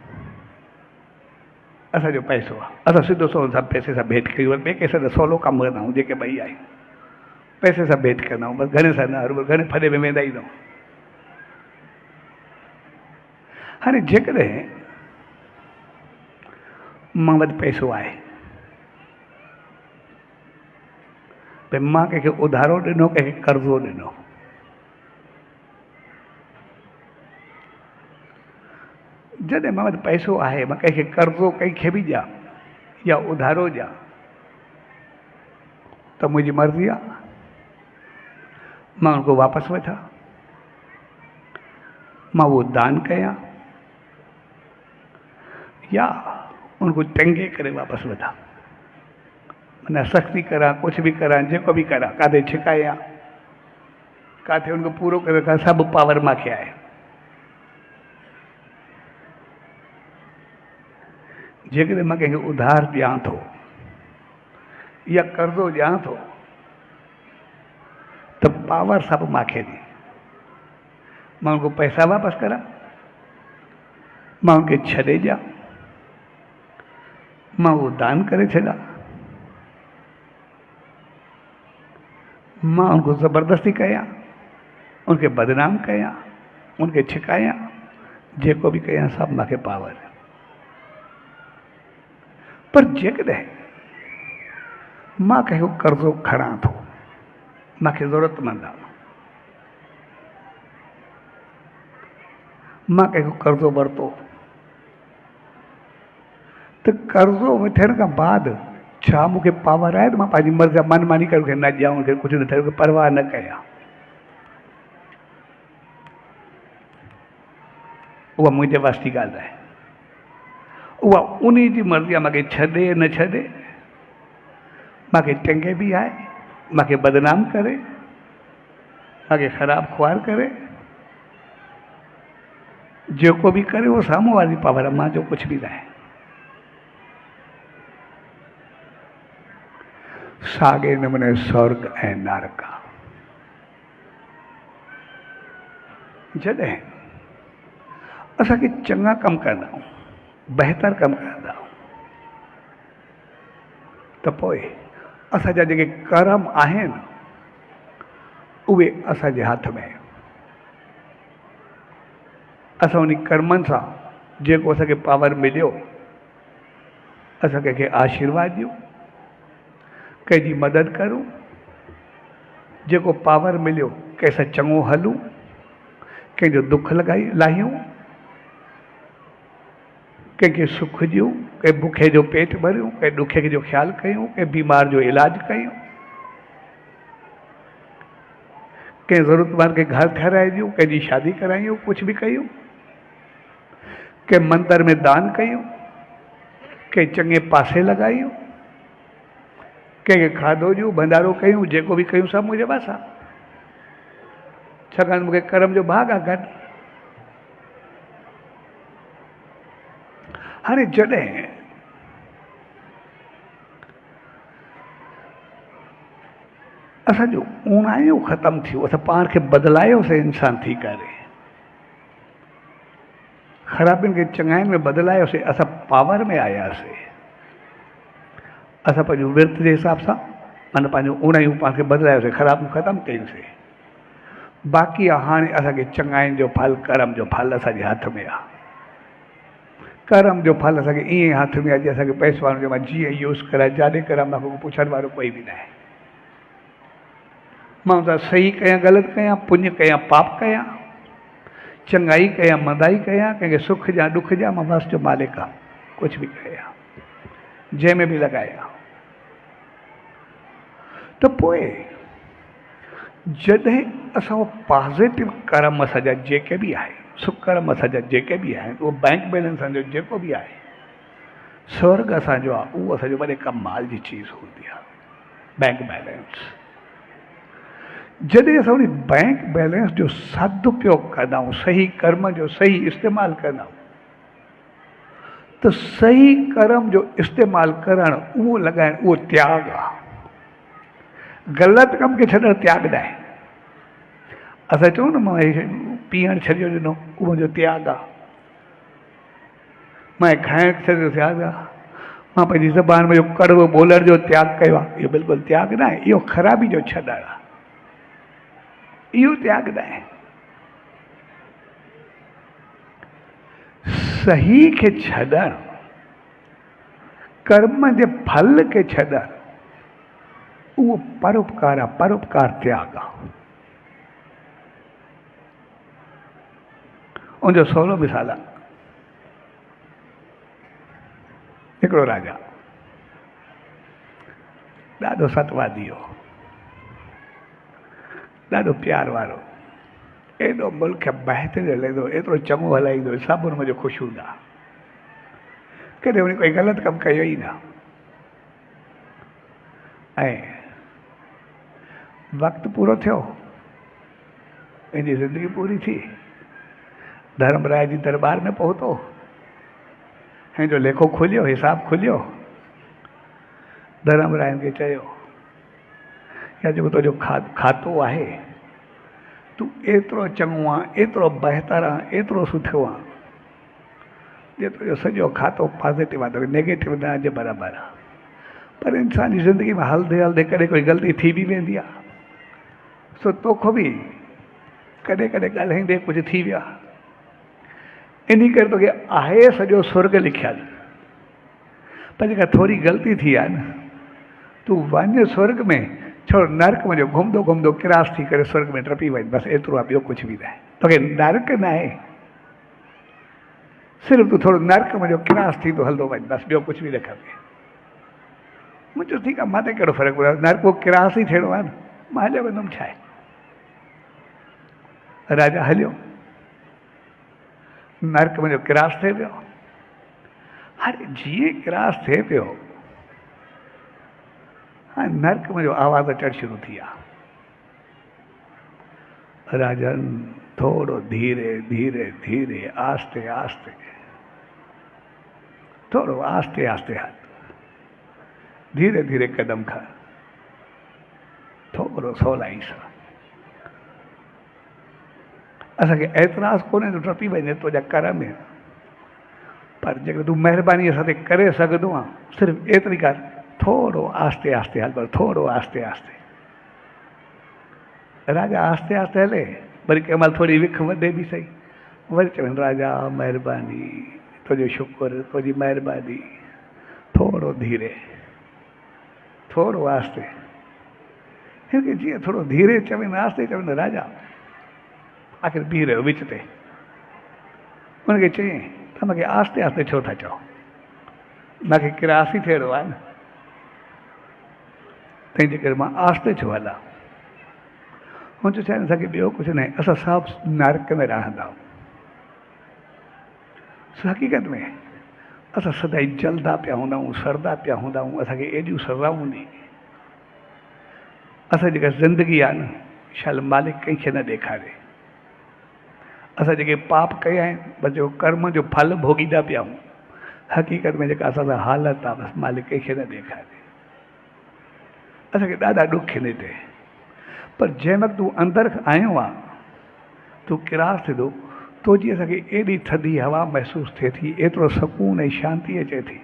असांजो पैसो आहे, असां सिधो सभु पैसे सां भेंट कयूं, ॿिए कंहिं सां सवलो कमु कंदा आहियूं, जेके ॿई आहियूं पैसे सां भेंट कंदा आहियूं, बसि घणे सां न हर घणे फॾे में वेंदा ई न। हाणे जेकॾहिं मां वटि पैसो आहे, भई मां कंहिंखे उधारो ॾिनो, कंहिंखे कर्ज़ो ॾिनो, जॾहिं मां वटि पैसो आहे, मां कंहिंखे कर्ज़ो कंहिंखे बि ॾियां या उधारो ॾियां, त मुंहिंजी मर्ज़ी आहे मां उनको वापसि वठां, मां उहो दान कयां या उनको टेंगे करे वापसि वठां, माना सख़्ती करां, कुझु बि करां, जेको बि करां, काथे छिकायां, काथे उनको पूरो करे रखां, सभु पावर मूंखे आहे। जेकॾहिं मां कंहिंखे उधार ॾियां थो या कर्ज़ो ॾियां थो, त पावर सभु मूंखे ॾे, मां उनको पैसा वापसि करां, मां उनखे छॾे ॾियां, मां उहो दान करे छॾां, मां उनको ज़बरदस्ती कयां, उनखे बदनाम कयां, उनखे छिकायां, जेको बि कयां सभु मूंखे पावर आहे। पर जेकॾहिं मां कंहिंजो कर्ज़ो खणां थो, मूंखे ज़रूरतमंद आहे, मां कंहिंजो कर्ज़ो वरितो, त कर्ज़ो वठण खां बाद छा मूंखे पावर आहे त मां पंहिंजी मर्ज़ी सां मनमानी करे उनखे न ॾियां, उनखे कुझु न थिए, परवाह न कयां? उहा मुंहिंजे वास्ते ॻाल्हि आहे, उहा उन जी मर्ज़ी आहे, मूंखे छॾे न छॾे, मूंखे टेंगे बि आहे, मूंखे बदनाम करे, मूंखे ख़राबु ख़्वार करे, जेको बि करे उहो साम्हूं वारी पावर आहे, मां जो कुझु बि न आहे। साॻे नमूने स्वर्ग ऐं नरक, जॾहिं असांखे चङा कमु कंदा आहियूं, बहितर कमु कंदा आहियूं, त पोइ असांजा जेके कर्म आहिनि उहे असांजे हथ में, असां उन कर्मनि सां जेको असांखे पावर मिलियो, असां कंहिंखे आशीर्वाद ॾियूं, कंहिंजी मदद करूं, जेको पावर मिलियो कंहिंसां चङो हलूं, कंहिंजो दुख लाहियूं, कंहिंखे सुख ॾियूं, कंहिं बुखे जो पेट भरियूं, कंहिं ॾुखे जो ख़्यालु कयूं, कंहिं बीमार जो इलाज कयूं, कंहिं ज़रूरतमंद खे घर ठाहिराए ॾियूं, कंहिंजी शादी करायूं, कुझु बि कयूं, कंहिं मंदर में दान कयूं, कंहिं चङे पासे लॻायूं, कंहिंखे खाधो ॾियूं, भंडारो कयूं, जेको बि कयूं सभु मुंहिंजे पासां, छाकाणि मूंखे कर्म जो भाग आहे गॾु। हाणे जॾहिं असांजो उणायूं ख़तमु थियो, असां पाण खे बदिलायोसीं इंसान थी करे, ख़राबियुनि खे चङाइनि में बदिलायोसीं, असां पावर में आयासीं, असां पंहिंजो विर्त जे हिसाब सां माना पंहिंजो उणायूं पाण खे बदिलायोसीं, ख़राबियूं ख़तमु कयूंसीं। बाक़ी आहे हाणे असांखे चङाइनि जो फल, कर्म जो फल असांजे हथ में आहे। कर्म जो फल असांखे ईअं हथ में आहे, असांखे पैसो वारो मां जीअं यूज़ कराए, जाॾे करां, मूंखे पुछण वारो कोई बि न आहे। मां त सही कयां, ग़लति कयां, पुण्य कयां, पाप कयां, चङाई कयां, मंदाई कयां, कंहिंखे सुख ॾियां, ॾुख ॾियां, मां बस जो मालिक आहे। कुझु बि कयां, जंहिंमें बि लॻायां। त पोइ जॾहिं असां पॉज़िटिव कर्म असांजा जेके बि आहे, सुकर्म असांजा जेके बि आहिनि, उहो बैंक बैलेंस असांजो जेको बि आहे, स्वर्ग असांजो आहे, उहो असांजो वॾे कमाल जी चीज़ हूंदी आहे, बैंक बैलेंस। जॾहिं असां उन बैंक बैलेंस जो सदुपयोग कंदा आहियूं, सही कर्म जो सही इस्तेमालु कंदा आहियूं, त सही कर्म जो इस्तेमालु करणु, उहो लॻाइणु, उहो त्याग आहे। ग़लति कम खे छॾणु त्याग न आहे। असां चऊं न मां पीअणु छॾियो ॾिनो, उहो मुंहिंजो त्याग आहे। मां खाइणु छॾियो त्याग आहे। मां पंहिंजी ज़बान में कड़वो ॿोलण जो त्याग कयो आहे, इहो बिल्कुलु त्याग न आहे, इहो ख़राबी जो छॾणु आहे, इहो त्याग न आहे। सही खे छॾणु, कर्म जे फल खे छॾणु, उहो परोपकार आहे, परोपकार त्याग आहे। उनजो सवलो मिसाल आहे, हिकिड़ो राजा ॾाढो सतवादी हो, ॾाढो प्यार वारो, एॾो मुल्क बहितरीन हलाईंदो, एतिरो चङो हलाईंदो, सभु हुन में ख़ुशि हूंदा, कॾहिं हुन कोई ग़लति कमु कयो ई न। ऐं वक़्तु पूरो थियो, पंहिंजी ज़िंदगी पूरी थी, धर्मराय जी दरबार में पहुतो, हिन जो लेखो खुलियो, हिसाब खुलियो। धर्मराय खे चयो, या जेको तुंहिंजो खातो आहे, तूं एतिरो चङो आहे, एतिरो बहितर आहे, एतिरो सुठो आहे, जे तुंहिंजो सॼो खातो पॉज़िटिव आहे, नेगेटिव न जे बराबरि आहे। पर इंसान जी ज़िंदगी में हलंदे हलंदे कॾहिं कोई ग़लती थी बि वेंदी आहे, सो तोखो बि कॾहिं कॾहिं ॻाल्हाईंदे कुझु थी वियो आहे, इन करे तोखे आहे सॼो स्वर्ग लिखियलु, पर जेका थोरी ग़लती थी आहे न, तूं वञ स्वर्ग में, छो नर्क वञो, घुमंदो घुमंदो क्रॉस थी करे स्वर्ग में टपी वञ, बसि एतिरो आहे, ॿियो कुझु बि न आहे। तोखे नर्क न आहे, सिर्फ़ु तूं थोरो नर्क वञो, क्रॉस थींदो हलंदो वञ, बसि ॿियो कुझु बि न खपे। मुंहिंजो ठीकु आहे, मां त कहिड़ो फ़र्क़ु पियो, नर्क वो क्रॉस ई थियणो आहे न, मां हलियो वेंदुमि, छा आहे। राजा हलियो, नर्क वञो, क्रॉस थिए पियो। हाणे जीअं क्रॉस थिए पियो, हाणे नर्क में जो आवाज़ अचणु शुरू थी आहे। राजन थोड़ो धीरे धीरे धीरे, आस्ते आस्ते, थोड़ो आस्ते आस्ते हल, धीरे धीरे कदम खण, थोड़ो सवलाई सां। असांखे एतिराज़ कोन्हे तो टपी वञे तुंहिंजा कर में, पर जेकर तूं महिरबानी सां ते करे सघंदो आहे, सिर्फ़ु एतिरी कर, थोड़ो आस्ते आस्ते हल, पर थोड़ो आस्ते आस्ते। राजा आस्ते आस्ते हले, वरी कंहिं महिल थोरी विख वधे बि सही, वरी चवनि राजा महिरबानी, तुंहिंजो शुक्र, तुंहिंजी महिरबानी, थोड़ो धीरे, थोड़ो आस्ते। हिनखे जीअं थोरो धीरे चवनि, आस्ते चवनि, राजा आख़िर बीह रहियो विच ते। हुनखे चयईं, त मूंखे आस्ते आस्ते छो था चओ, मूंखे क्रॉस ई थियणो आहे न, तंहिंजे करे मां आस्ते छो हलां। हुन चयो, छा असांखे ॿियो कुझु न आहे, असां सभु नर्क में रहंदा आहियूं, हक़ीक़त में असां सदाई जलदा पिया हूंदा आहियूं, सड़दा पिया हूंदा आहियूं, असांखे एॾियूं सज़ाऊं ॾी, असां जेका ज़िंदगी आहे न, शायदि मालिक कंहिंखे न ॾेखारे। असां जेके पाप कया आहिनि, बसि जो कर्म जो फल भोगींदा पिया आहियूं। हक़ीक़त में जेका असां सां हालत आहे, बसि मालिक कंहिंखे न ॾेखारे। असांखे ॾाढा ॾुख आहिनि हिते। पर जंहिं वक़्तु तूं अंदरि आयो आहे, तूं किरास थींदो, तो जी असांखे एॾी थधी हवा महसूसु थिए थी, एतिरो सुकून ऐं शांती अचे थी।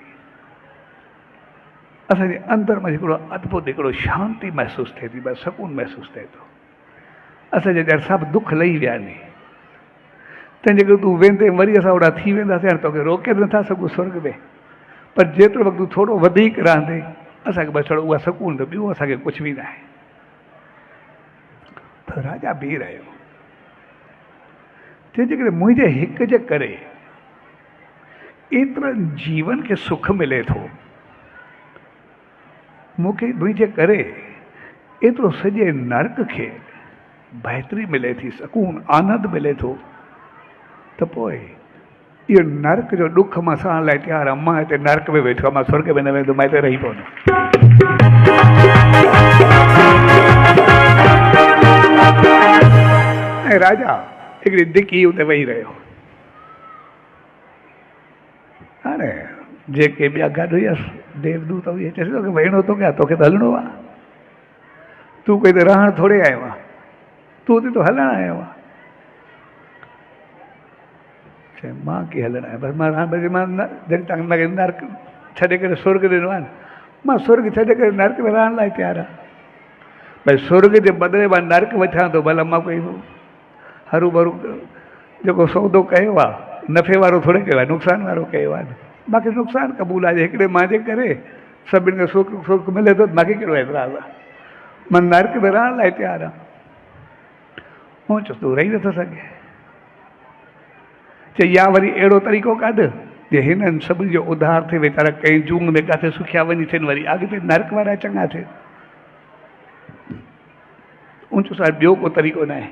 असांजे अंदरि में हिकिड़ो अद्भुत हिकिड़ो शांती महसूसु थिए थी, बसि सुकून महसूसु थिए थो। असांजे ॼण सभु दुख लही विया आहिनि। तंहिंजे करे तूं वेंदे वरी असां ओॾा थी वेंदासीं, हाणे तोखे रोके नथा सघूं स्वर्ग में। पर जेतिरो वक़्तु तूं थोरो वधीक रहंदे, असांखे बसि थोरो उहा सुकून, त ॿियो असांखे कुझु बि न आहे। त राजा बीह रहियो, तंहिंजे करे मुंहिंजे हिक जे करे एतिरनि जीवन खे सुख मिले थो, मूंखे मुंहिंजे करे एतिरो सॼे नर्क खे बहितरी मिले थी, सुकून आनंद मिले थो। त पोइ इहो नर्क जो ॾुख मां सहण लाइ तयारु आहियां। मां हिते नर्क में वेठो आहियां, मां स्वर्ग में न वेंदो, मां हिते रही पवंदो। ऐं राजा हिकिड़ी धिकी उते वेही रहियो। हाणे जेके ॿिया गॾु हुयसि देवदूत हुई, चएसि तोखे वेहणो थो क्या, तोखे त हलणो आहे। तूं कोई त रहण थोरे आयो आहे, तूं हुते तो हलणु आयो आहे। चए मां कीअं हलणु आहियां, बसि मां जॾहिं तव्हां मूंखे नर्क छॾे करे स्वर्ग ॾिनो आहे न, मां स्वर्ग छॾे करे नर्क में रहण लाइ तयारु आहियां। भई स्वर्ग जे बदिले मां नर्क वठां थो, भला मां कोई हरू भरू जेको सौदो कयो आहे, नफ़े वारो थोरे कयो आहे, नुक़सान वारो कयो आहे। मूंखे नुक़सानु क़बूल आहे। हिकिड़े मांजे करे सभिनि खे सुख मिले थो, मूंखे कहिड़ो एतिराज़ु आहे। मां नर्क में रहण लाइ तयारु आहियां। हूअं चयो तूं रही नथो सघे। चई या वरी अहिड़ो तरीक़ो कढ जे हिननि सभिनी जो उधार थिए, वीचारा कंहिं जूंग में किथे सुखिया वञी थियनि, वरी अॻिते नर्क वारा चङा थिए। ऊंचो साहिब ॿियो को तरीक़ो न आहे।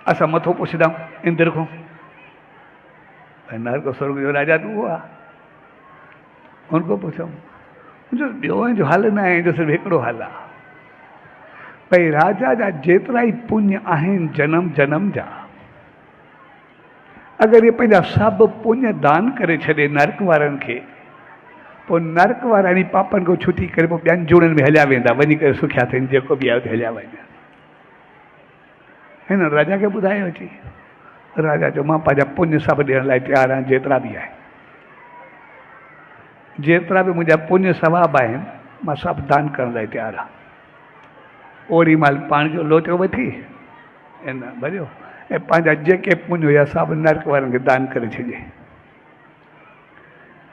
असां मथो पुछंदा इंद्र खां, नर्क स्वर्ग जो राजा तूं आहे, हुनखां पुछूं। ॿियो जो हल न आहे, जो सिर्फ़ु हिकिड़ो हल आहे। भई राजा जा जेतिरा ई पुण्य आहिनि जनम जनम जा, अगरि इहे पंहिंजा सभु पुण्य दान करे छॾे नर्क वारनि खे, पोइ नर्क वारा इन पापनि खां छुटी करे पोइ ॿियनि जुड़नि में हलिया वेंदा, वञी करे सुखिया थियनि, जेको बि आहे हलिया वञनि। हिन राजा खे ॿुधायो अची। राजा चयो मां पंहिंजा पुण्य सभु ॾियण लाइ तयारु आहियां, जेतिरा बि आहे, जेतिरा बि मुंहिंजा पुण्य सवाब आहिनि, मां सभु दान करण लाइ तयारु आहियां। ओड़ी महिल पाण जो लोचो वठी इन भरियो ऐं पंहिंजा जेके पुण्य हुया सभु नर्क वारनि खे दान करे छॾे।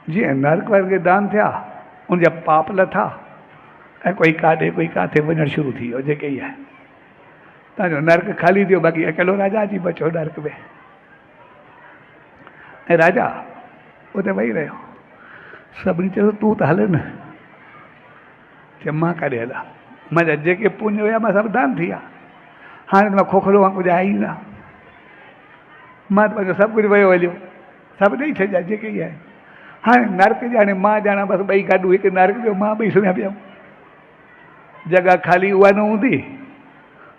जीअं नर्क वारनि खे दान थिया, उनजा पाप लथा ऐं कोई काॾे कोई काथे वञणु शुरू थी वियो। जेके ई आहे तव्हांजो नर्क खाली थियो, बाक़ी अकेलो राजा अची बचो नर्क में। ऐं राजा उते वेही रहियो। सभिनी चयो तूं त हल न। चए मां काॾे हलां, मुंहिंजा जेके पुण्य हुया मां सभु दान थी विया। हाणे त मां खोखलो वांगुरु कुझु आहे ई न। मां त पंहिंजो सभु कुझु वियो हलियो, सभु ॾेई छॾिया जेके ई आहे। हाणे नर्क ॼाणे मां ॼाणा, बसि ॿई गॾु, हिकु नर्क जो मां ॿई सुम्हिया पिया। जॻह ख़ाली उहा न हूंदी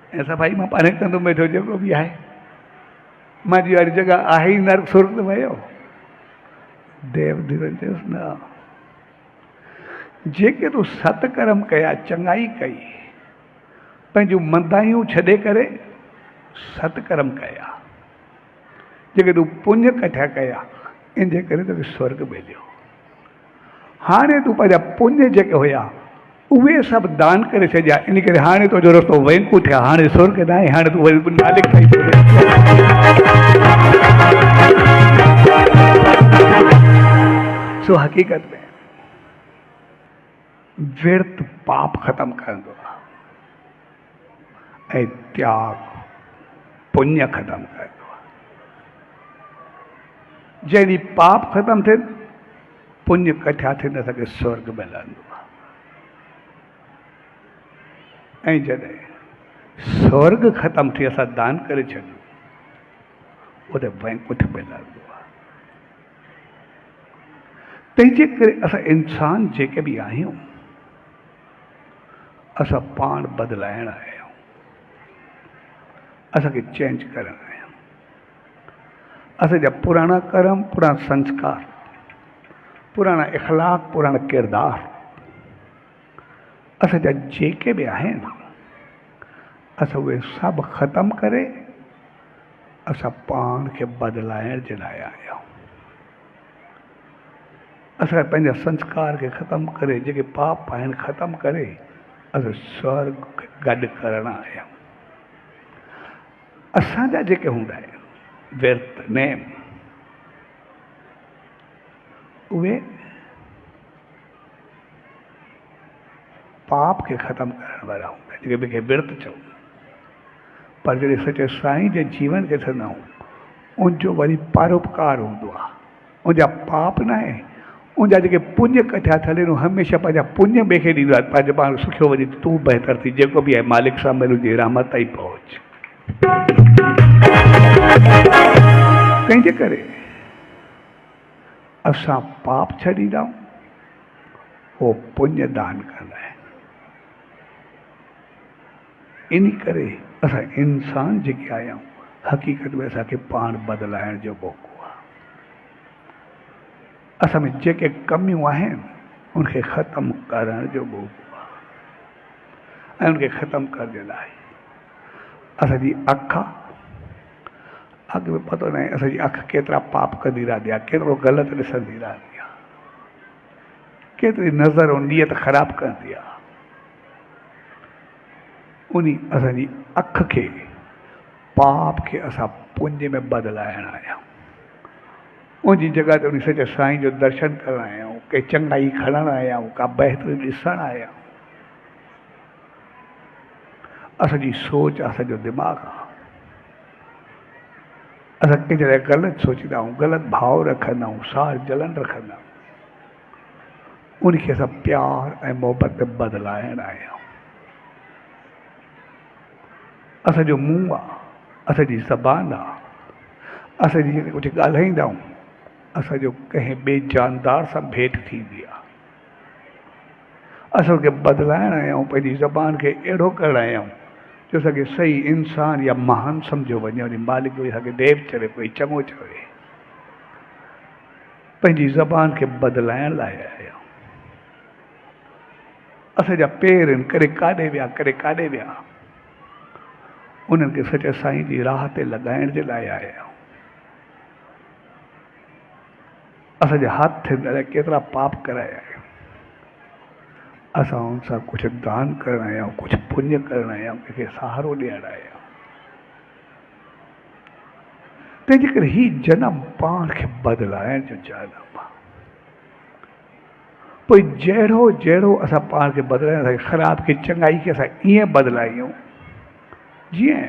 ऐं सफ़ाई मां पाण कंदुमि वेठो जेको बि आहे। मां जी वारी जॻह आहे ई नर्क सुर्ग में वियो। देवदेव चयोसि न, जेके तूं सतकर्म कया, चङाई कई, पंहिंजूं मंदायूं छॾे करे सतकर्म कया, जेके तूं पुण्य कठा कया, इन जे करे तोखे स्वर्ग मिलियो। हाणे तूं पंहिंजा पुण्य जेके हुया उहे सभु दान करे छॾिया, इन करे हाणे तुंहिंजो रस्तो वैंकु थिया। हाणे स्वर्ग न आहे, हाणे तूं वरी मालिक ठही सो हक़ीक़त में विर्त पाप ख़त्म कंदो आहे ऐं त्याग पुण्य ख़त्म कंदो आहे। जॾहिं पाप ख़त्म थिए, पुण्य कठा थियनि, असांखे स्वर्ग मिलंदो आहे। ऐं जॾहिं स्वर्ग ख़त्म थी, असां दान करे छॾियूं, उते वैकुंठ मिलंदो आहे। तंहिंजे करे असां इंसान जेके बि आहियूं, असां पाण बदिलाइण आया आहियूं, असांखे चेंज करणु आया आहियूं। असांजा पुराणा कर्म, पुराणा संस्कार, पुराणा इख़लाक़, पुराणा किरदार, असांजा जेके बि आहिनि, असां उहे सभु ख़तमु करे असां पाण खे बदिलाइण जे लाइ आया आहियूं। असां पंहिंजा संस्कार खे ख़तमु करे, जेके पाप आहिनि ख़तमु करे, असां स्वर्ग खे गॾु करण आया आहियूं। असांजा जेके हूंदा आहिनि विर्त नेम, उहे पाप खे ख़तमु करण वारा हूंदा आहिनि, जेके ॿिए विर्त चऊं। पर जॾहिं सचे साईं जे जीवन खे ॾिसंदा आहियूं, उनजो वरी परोपकार हूंदो आहे, उनजा पाप न आहे, उनजा जेके पुण्य कठिया थियल आहिनि, हमेशह पंहिंजा पुण्य ॿिए खे ॾींदो आहे, पंहिंजो पाण सुखियो वञे, तूं बहितर थी, जेको बि आहे मालिक सां मिल हुजे, रहमत ताईं पहुच। तंहिंजे करे असां पाप छॾींदा आहियूं, उहो पुण्य दान कंदा आहिनि। इन करे असां इंसान जेके आया आहियूं, हक़ीक़त में असांखे पाण बदिलाइण जो मौक़ो आहे। असां में जेके कमियूं आहिनि, उनखे ख़तमु करण जो मौक़ो आहे। ऐं उनखे ख़तमु करण जे लाइ असांजी अखि आहे, अॻु में पतो न आहे असांजी अखि केतिरा पाप कंदी रहंदी आहे, केतिरो ग़लति ॾिसंदी रहंदी आहे, केतिरी नज़र ऐं नियत ख़राबु कंदी आहे। उन असांजी अखि खे, पाप खे असां पुण्य में बदिलाइण आया आहियूं। उनजी जॻह ते उन सचे साईं जो दर्शन करण आया आहियूं, के चङाई खणण आया आहियूं, का बहितरीन ॾिसण आया आहियूं। असांजी सोच, असांजो दिमाग़ आहे, असां कंहिंजे लाइ ग़लति सोचींदा आहियूं, ग़लति भाव रखंदा आहियूं, सार जलन रखंदा आहियूं। उनखे असां प्यार ऐं मोहबत में बदिलाइण आया आहियूं। असांजो मुंहुं आहे, असांजी ज़बान आहे, असांजी जेके कुझु ॻाल्हाईंदा आहियूं, असांजो कंहिं ॿिए जानदार सां भेट थींदी आहे। असां उनखे बदिलाइण आया आहियूं, पंहिंजी ज़बान खे अहिड़ो करण आया आहियूं जो असांखे सही इंसान या महान सम्झो वञे, वरी मालिक बि असांखे देव चवे, कोई चङो चवे। पंहिंजी ज़बान खे बदिलाइण लाइ आया आहियूं। असांजा पेर आहिनि, करे काॾे विया, करे काॾे विया, उन्हनि खे सचे साईं जी राह ते लॻाइण जे लाइ आया आहियूं। असांजे हथ आहिनि, केतिरा पाप कराया आहियूं, असां उन सां कुझु दान करण आया आहियूं, कुझु पुण्य करण आया आहियूं, कंहिंखे सहारो ॾियण आया आहियूं। तंहिंजे करे हीउ जनम पाण खे बदिलाइण जो जनम आहे। पोइ जहिड़ो जहिड़ो असां पाण खे बदिलायूं, असांखे ख़राब खे चङाई खे असां ईअं बदिलायूं जीअं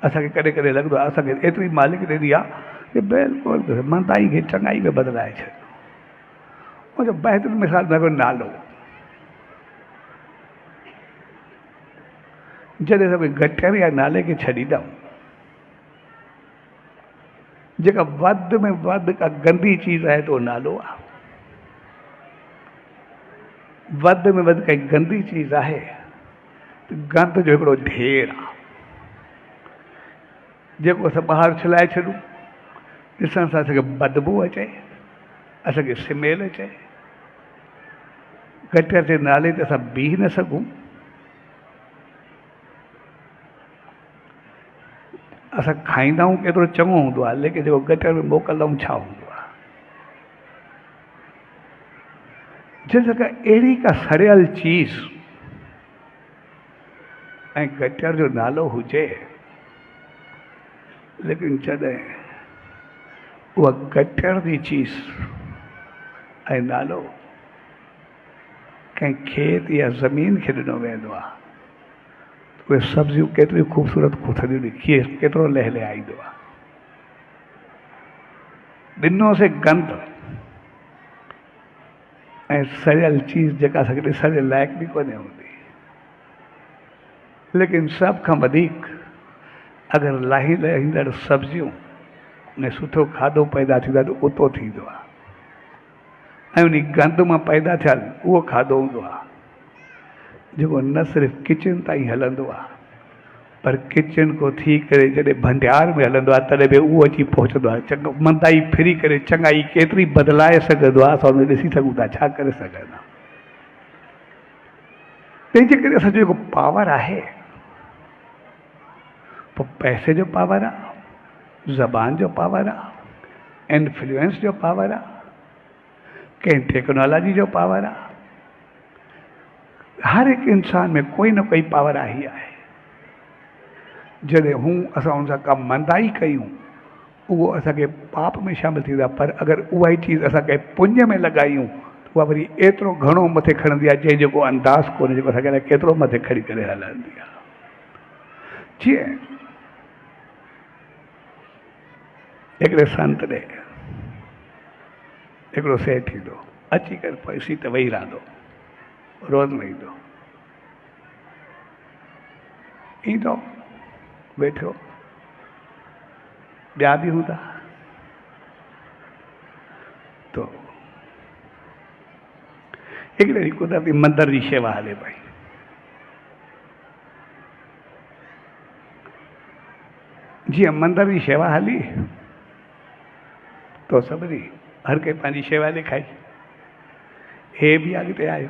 असांखे कॾहिं कॾहिं लॻंदो आहे असांखे एतिरी मालिक ॾिनी आहे कि बिल्कुलु मंदाई खे चङाई में बदिलाए छॾियो। मुंहिंजो बहितरीनु मिसाल लॻो नालो, जॾहिं असां गटर या नाले खे छॾींदा आहियूं, जेका वधि में वधि का गंदी चीज़ आहे त उहो नालो आहे। वधि में वधि काई गंदी चीज़ आहे त गंद जो हिकिड़ो ढेर आहे, जेको असां ॿाहिरि छिलाए छॾूं, ॾिसण सां असांखे बदबू अचे, असांखे स्मेल अचे, गटर जे नाले ते असां बीह न सघूं। असां खाईंदा आहियूं केतिरो चङो हूंदो आहे, लेकिन जेको गटर में मोकिलंदा आहियूं छा हूंदो आहे। जंहिं का अहिड़ी का सड़ियल चीज़ ऐं गटर जो नालो हुजे, लेकिन जॾहिं उहा गटर जी चीज़ ऐं नालो कंहिं खेत या ज़मीन खे ॾिनो वेंदो आहे, उहे सब्जियूं केतिरियूं ख़ूबसूरत ख़ुशदियूं केतिरो लहलाईंदो आहे। ॾिनोसीं गंद ऐं सड़ियल चीज़ जेका असांखे ॾिसण जे लाइक़ु बि कोन्हे हूंदी, लेकिन सभ खां वधीक अगरि लाहींदड़ सब्जियूं ने सुठो खाधो पैदा थींदो आहे त उतो थींदो आहे। ऐं उन गंद मां पैदा थियल उहो खाधो हूंदो आहे जेको न सिर्फ़ु किचन ताईं हलंदो आहे पर किचन को थी करे जॾहिं भंडियार में हलंदो आहे तॾहिं बि उहो अची पहुचंदो आहे। चङो मंदाई फिरी करे चङाई केतिरी बदिलाए सघंदो आहे असां हुन ॾिसी सघूं था छा करे सघंदा। तंहिंजे करे असांजो जेको पावर आहे पोइ पैसे जो पावर आहे, ज़बान जो पावर आहे, इन्फ्लुएंस जो पावर आहे, कंहिं टेक्नोलॉजी जो पावर आहे। हर हिकु इंसान में कोई न कोई पावर आहे ई आहे। जॾहिं हू असां हुन सां का मंदाई कयूं उहो असांखे पाप में शामिल थींदो आहे, पर अगरि उहा ई चीज़ असां कंहिं पुण्य में लॻायूं उहा वरी एतिरो घणो मथे खणंदी आहे जंहिं जेको अंदाज़ कोन्हे जेको असांखे केतिरो मथे खणी करे हलंदी आहे। जीअं हिकिड़े संत ॾे हिकिड़ो सेठ ईंदो अची करे पोइ सीट वेही रहंदो, रोज़ न ईंदो वेठो, ॿिया बि हूंदा तो हिकिड़े ॾींहुं कुदरती मंदर जी शेवा हले पई। जीअं मंदर जी शेवा हली तो सभिनी हर कंहिं पंहिंजी शेवा ॾेखारी। हे बि अॻिते आयो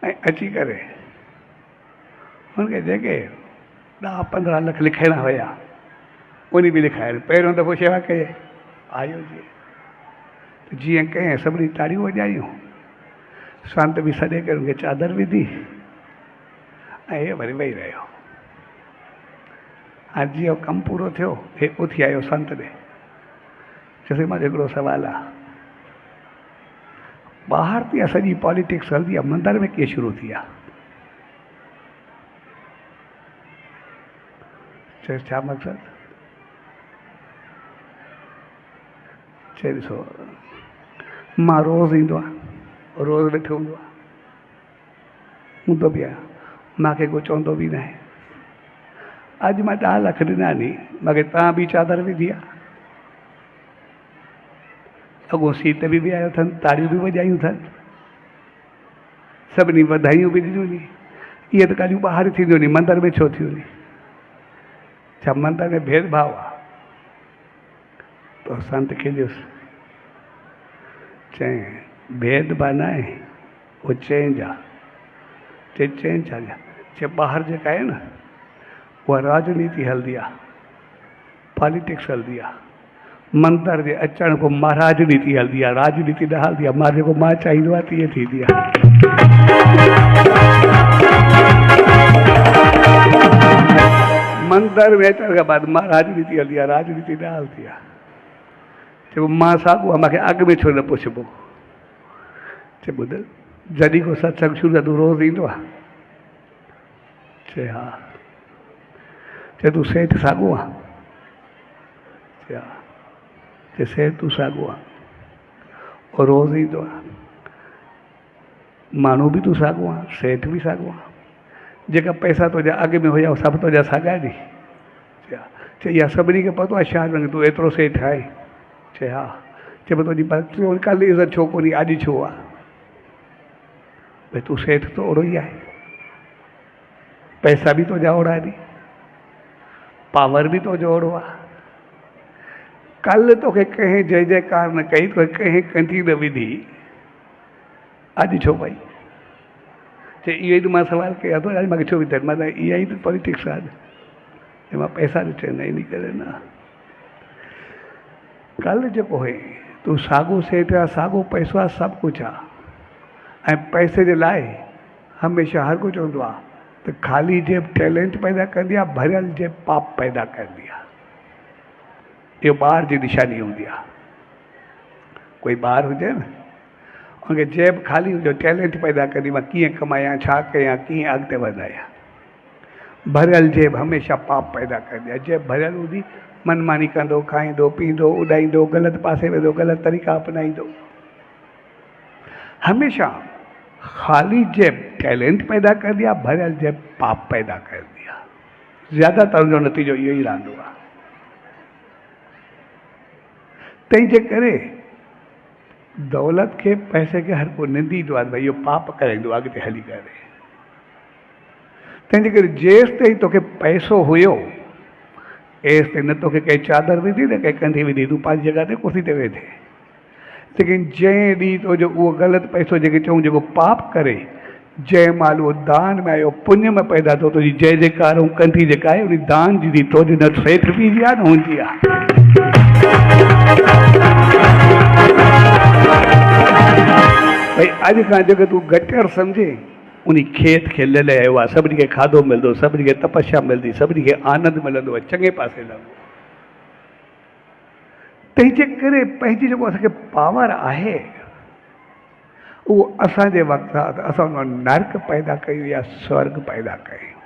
ऐं अची करे हुनखे जेके 10-15 लख लिखाइणा हुया उन बि लिखाए। पहिरियों दफ़ो शेवा कई आयो जीअं जीअं कंहिं सभिनी ताड़ियूं वॼायूं, संत बि सॾे करे उनखे चादर विधी ऐं हे वरी वेही रहियो। हाणे जीअं कमु पूरो थियो हे उथी आयो संत ॾे, चयोसि मां हिकिड़ो सुवालु आहे, ॿाहिरि थी सॼी पॉलिटिक्स हलंदी आहे, मंदर में कीअं शुरू थी आहे? चयोसि छा मक़सदु? चए ॾिसो मां रोज़ ईंदो आहे, रोज़ वेठो हूंदो आहे, हूंदो बि आहियां, मूंखे को चवंदो बि न आहे। अॼु मां 10 लख ॾिना नी, मूंखे तव्हां बि चादर विधी आहे, अॻो सीट बि विहारियो अथनि, ताड़ियूं बि वॼायूं अथनि, सभिनी वधाइयूं बि ॾिनियूं नी। इहे त ॻाल्हियूं ॿाहिरि थींदियूं नी, मंदर में छो थियूं नी? छा मंदर में भेदभाव आहे? तो संत खिलियुसि, चई भेदभाव न आहे, उहो चेंज आहे। चए चेंज आहे चए ॿाहिरि जेका आहे न उहा राजनीति हलंदी आहे, पॉलिटिक्स हलंदी आहे। मंदर जे अचण खां मां राजनीति हलंदी आहे, राजनीति न हलंदी आहे। मां जेको मां चाहींदो आहे तीअं थींदी आहे। मंदर में अचण खां बाद मां राजनीति हलंदी आहे, राजनीति न हलंदी आहे। चइबो मां साॻियो आहे, मूंखे अॻु में छो न पुछिबो? चए ॿुध जॾहिं को सत्संग शुरू आहे तूं रोज़ ईंदो आहे? चए हा। चए तूं सेठ साॻियो आहे? चए हा। चए सेठ तूं साॻियो आहे और रोज़ ईंदो आहे, माण्हू बि तूं साॻियो आहे, सेठ बि साॻियो आहे, जेका पैसा तुंहिंजा अॻु में हुया सभु तुंहिंजा साॻिया नी? चए इहा सभिनी खे पतो आहे छा तूं एतिरो सेठ आहे? चए हा। चए पोइ तुंहिंजी कल्ह इज़त छो कोन्हे, अॼु छो आहे? भई तूं सेठ त ओड़ो ई आहे, पैसा बि तुंहिंजा ओड़ा नी, पावर बि तुंहिंजो ओड़ो आहे। कल्ह तोखे कंहिं जय जयकार न कई, तोखे कंहिं कंठी न विधी, अॼु छो पई? चए इहो ई त मां सवाल कयां थो, अॼु मूंखे छो विधनि? मां त इहा ई त पॉलिटिक्स आहे, मां पैसा ॾिठे न इन करे न। कल्ह जेको हुई तूं साॻियो सेठ आहे, साॻियो पैसो आहे, सभु कुझु आहे, ऐं पैसे जे लाइ हमेशह हर को चवंदो आहे त ख़ाली जेब टैलेंट पैदा कंदी आहे, भरियल जेब पाप पैदा कंदी आहे। इहो ॿार जी निशानी हूंदी आहे। कोई ॿार हुजे न उनखे जेब ख़ाली हुजे, टैलेंट पैदा कंदी, मां कीअं कमायां, छा कयां, कीअं अॻिते वधायां। भरियल जेब हमेशह पाप पैदा कंदी आहे। जेब भरियल हूंदी मनमानी कंदो, खाईंदो, पींदो, उॾाईंदो, ग़लति पासे वेंदो, ग़लति तरीक़ा अपनाईंदो। हमेशह ख़ाली जेब टैलेंट पैदा कंदी आहे, भरियल जेब पाप पैदा कंदी आहे। ज़्यादातर जो नतीजो इहो ई रहंदो आहे। तंहिंजे करे दौलत के पैसे के हर को निंदींदो आहे भई इहो पाप कराईंदो अॻिते हली करे। तंहिंजे करे जेसि ताईं तोखे पैसो हुयो एसि ताईं न तोखे कंहिं चादर विधी न कंहिं कंधी विधी, तूं पंहिंजी जॻह ते कुर्सी ते वेठे। लेकिन जंहिं ॾींहुं तो जो उहो ग़लति पैसो जेके चऊं जेको पाप करे, जंहिं महिल उहो दान में आयो पुण्य में पैदा थियो, तुंहिंजी जय जयकार ऐं कंठी जेका आहे उन दान जी तो न सेठ बीजी आहे न हूंदी आहे। भई अॼु खां जेको तूं घटियर सम्झे उन खेत खे ले आयो आहे, सभिनी खे खाधो मिलंदो, सभिनी खे तपस्या मिलंदी, सभिनी खे आनंद मिलंदो आहे, चङे पासे लॻो। तंहिंजे करे पंहिंजी जेको असांखे पावर आहे उहो असांजे वक़्तु आहे त असां उन नर्क पैदा कयूं या स्वर्ग पैदा कयूं।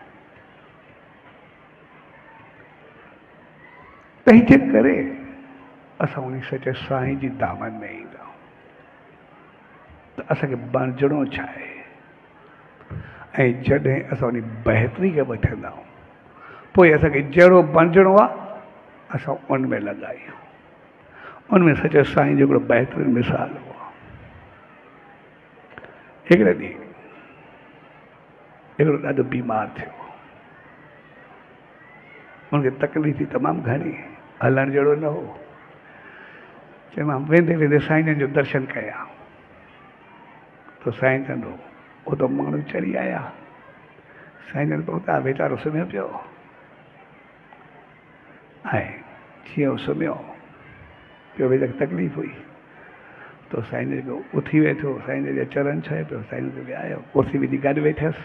तंहिंजे करे असां उन सचे साईं जी दामन में ईंदा आहियूं। त असांखे बणिजणो छा आहे, ऐं जॾहिं असां उन बहितरी खे वठंदा आहियूं पोइ असांखे जहिड़ो बणिजणो आहे असां उन में लॻायूं। उनमें सचे साईं जो हिकिड़ो बहितरीनु मिसाल हो। हिकिड़े ॾींहुं हिकिड़ो ॾाढो बीमार थियो, उनखे तकलीफ़ थी तमामु घणी, हलण जहिड़ो न हो। चयोमां वेंदे वेंदे साईं जन जो दर्शन कया तो साईं जन वो तो माण्हू चढ़ी आया। साईं जन पहुता, वीचारो सुम्हियो पियो ऐं जीअं सुम्हियो पियो वेचारे तकलीफ़ हुई तो साईं जन को उथी वेठो, साईं जन चरण छहे पियो, साईं जन विहारियो, कुर्सी विझी गॾु वेठसि।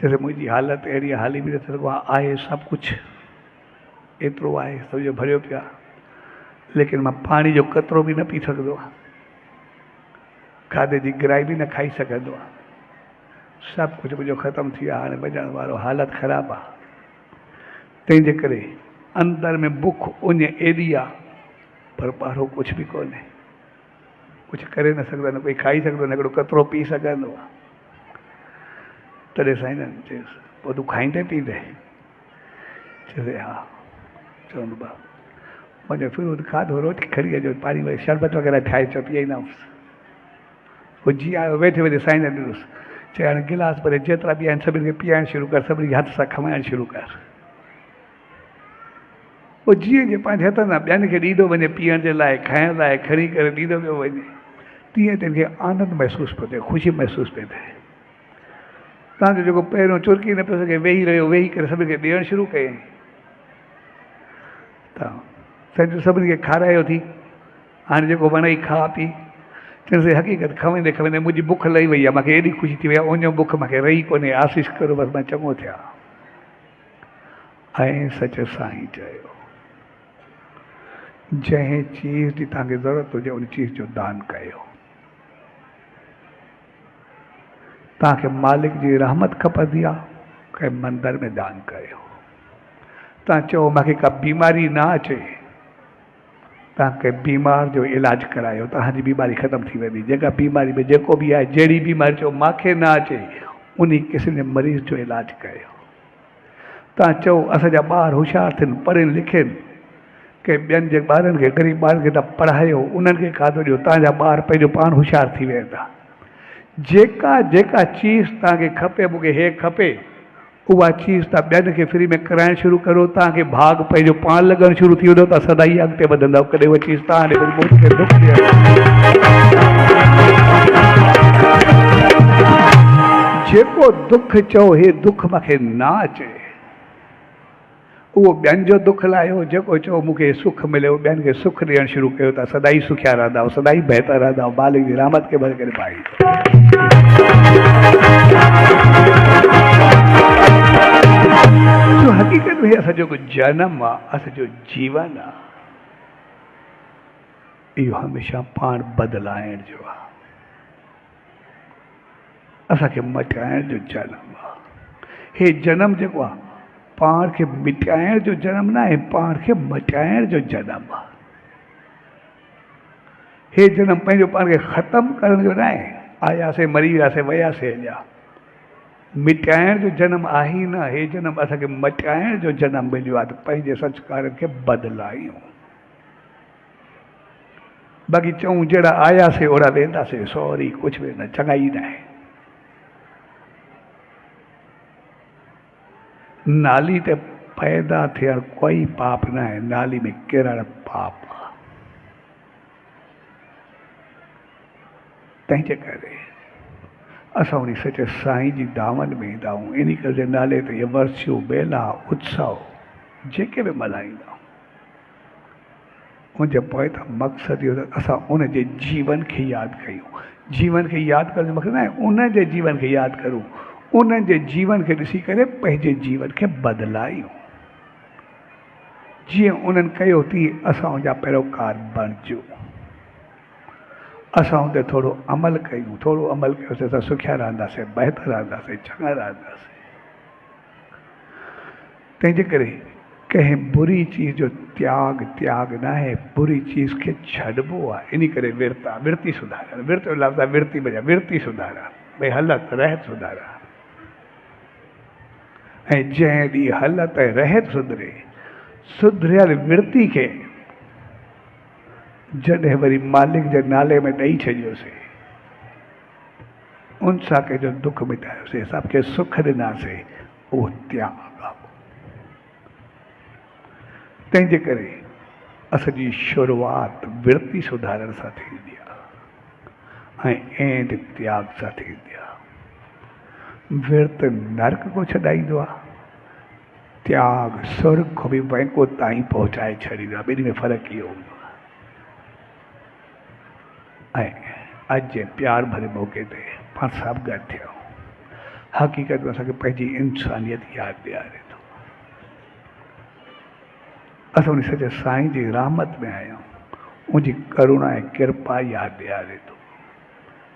चयोसि मुंहिंजी हालत अहिड़ी हाली बि नथो सघो, आहे सभु कुझु एतिरो आहे, सॼो भरियो पियो आहे, लेकिन मां पाणी जो कतरो बि न पी सघंदो आहियां, खाधे जी गिराई बि न खाई सघंदो आहियां, सभु कुझु मुंहिंजो ख़तमु थी वियो आहे, हाणे भॼण वारो हालत ख़राबु आहे। तंहिंजे करे अंदरि में बुख उञ एॾी आहे पर ॿाहिरो कुझु बि कोन्हे, कुझु करे न सघंदो, न कोई खाई सघंदो, न हिकिड़ो कतरो पी सघंदो आहे। तॾहिं साईं जन चयुसि पोइ तूं खाईंदे पींदे? चयोसि हा। चवंदो बा मुंहिंजो फ्रूट खाधो, रोटी खणी अचो, पाणी वरी शरबत वग़ैरह ठाहे अचो, पीआईंदासीं। पोइ जीअं आयो वेठे वेठे साईं जन ॾिनोसि, चए हाणे गिलास भरे जेतिरा बि आहिनि सभिनी खे पीआइणु शुरू कर, सभिनी खे हथ सां खमाइणु शुरू कर। पोइ जीअं जीअं पंहिंजे हथ सां ॿियनि खे ॾींदो वञे पीअण जे लाइ, खाइण लाइ खणी करे ॾींदो पियो वञे, तीअं तिनखे आनंद महसूसु पियो थिए, ख़ुशी महसूसु पियो थिए। तव्हांजो जेको पहिरियों चुरकी न पियो सघे, वेही रहियो, वेही करे सभिनी खे ॾियणु शुरू कयईं, त संजो सभिनी खे खारायो थी, हाणे जेको वणई खा पी। चयोसि हक़ीक़त खवेंदे खवेंदे मुंहिंजी बुख लही वई आहे, मूंखे एॾी ख़ुशी थी वई आहे, उन बुख मूंखे रही कोन्हे, आशीष करो बसि मां चङो थिया। ऐं सच साईं चयो जंहिं चीज़ जी तव्हांखे ज़रूरत हुजे उन चीज़ जो दान कयो। तव्हांखे मालिक जी रहमत खपंदी आहे, कंहिं मंदर में दान कयो। तव्हां चओ मूंखे का बीमारी न अचे, तव्हां कंहिं बीमार जो इलाजु करायो, तव्हांजी बीमारी ख़तमु थी वेंदी। जेका बीमारी में जेको बि आहे, जहिड़ी बीमारी चओ मूंखे न अचे, उन क़िस्म जे मरीज़ जो इलाजु कयो। तव्हां चओ असांजा ॿार होशियारु थियनि, पढ़नि लिखनि, कंहिं ॿियनि जे ॿारनि खे, ग़रीब ॿारनि खे तव्हां पढ़ायो, उन्हनि खे खाधो ॾियो, तव्हांजा ॿार पंहिंजो पाण होशियारु थी वेंदा। जेका जेका चीज़ तव्हांखे खपे, मूंखे हे खपे, उहा चीज़ तव्हां ॿियनि खे फ्री में कराइणु शुरू करो, तव्हांखे भाग पंहिंजो पाण लॻणु शुरू थी वेंदो, तव्हां सदाई अॻिते वधंदव। कॾहिं उहा चीज़ तव्हां ॾे दुख जेको दुख चओ हे दुख मूंखे न अचे, उहो ॿियनि जो दुख लाहियो। जेको चओ मूंखे सुख मिलियो, ॿियनि खे सुख ॾियणु शुरू कयो, तव्हां सदाई सुखिया रहंदा, सदाई बहितर रहंदा, मालिक जी रहमत खे भरे करे पाई। जो हक़ीक़त में असांजो जेको जनम आहे, असांजो जीवन आहे, इहो हमेशह पाण बदिलाइण जो आहे, असांखे मटाइण जो जनम आहे। हे जनम जेको आहे पाण खे मिटाइण जो जनम न आहे, पाण खे मटाइण जो जनम आहे। हे जनम पंहिंजो पाण खे ख़तमु करण जो न आहे, आयासीं मरी वियासीं वयासीं, अञा मिटाइण जो जनम आहे ई न। हे जनम असांखे मटाइण जो जनम मिलियो आहे, त पंहिंजे संस्कारनि खे बदिलायूं। बाक़ी चऊं जड़ा आया से ओड़ा वेंदा से, सॉरी कुछ भी न, चङा ई न आहे। नाली ते पैदा थियण कोई पाप न आहे, नाली में किरण पाप आहे। तंहिंजे करे असां उन सचे साईं जी दामन में ईंदा आहियूं। इन करे नाले ते इहे वर्सियूं, मेला, उत्सव जेके बि मल्हाईंदा आहियूं, उनजे पोइ त मक़सदु इहो त असां उनजे जीवन खे यादि कयूं। जीवन खे यादि करण जो मक़सदु न आहे उनजे जीवन खे यादि करूं, उनजे जीवन खे ॾिसी करे पंहिंजे जीवन खे बदिलायूं। जीअं उन्हनि कयो तीअं असां उनजा पैरोकार बणिजूं। असां उन ते थोरो अमल कयूं, थोरो अमल कयोसीं असां सुखिया रहंदासीं, बहितर रहंदासीं, चङा रहंदासीं। तंहिंजे करे कंहिं बुरी चीज़ जो त्याग न आहे, बुरी चीज़ खे छॾिबो आहे। इन करे विर्ती सुधारण, विर्त जो लफ़्ज़ आहे विर्ती बजा, विर्ती सुधारण, भई हलत रहत सुधारण। ऐं जंहिं ॾींहुं हलत ऐं रहत सुधरे, सुधरियल विर्ती खे जॾहिं वरी मालिक जे नाले में ॾेई छॾियोसीं, उन सां कंहिंजो दुख मिटायोसीं, सभु सुख ॾिनासीं, उहो त्याग आहे। तंहिंजे करे असांजी शुरूआति विर्ती सुधारण सां थींदी आहे ऐं एंड त्याग सां थींदी आहे। विर्त नर्क को छॾाईंदो आहे, त्याग स्वर्ग को बि बैंको ताईं पहुचाए छॾींदो आहे। ॿिन्ही में फ़र्क़ु इहो हूंदो आहे। ऐं अॼु जे प्यार भरे मौक़े ते पाण सभु गॾु थिया आहियूं। हक़ीक़त में असांखे पंहिंजी इंसानियत यादि ॾियारे थो। असां उन सचे साईं जी रहमत में आहियूं, उनजी करुणा ऐं कृपा यादि ॾियारे थो।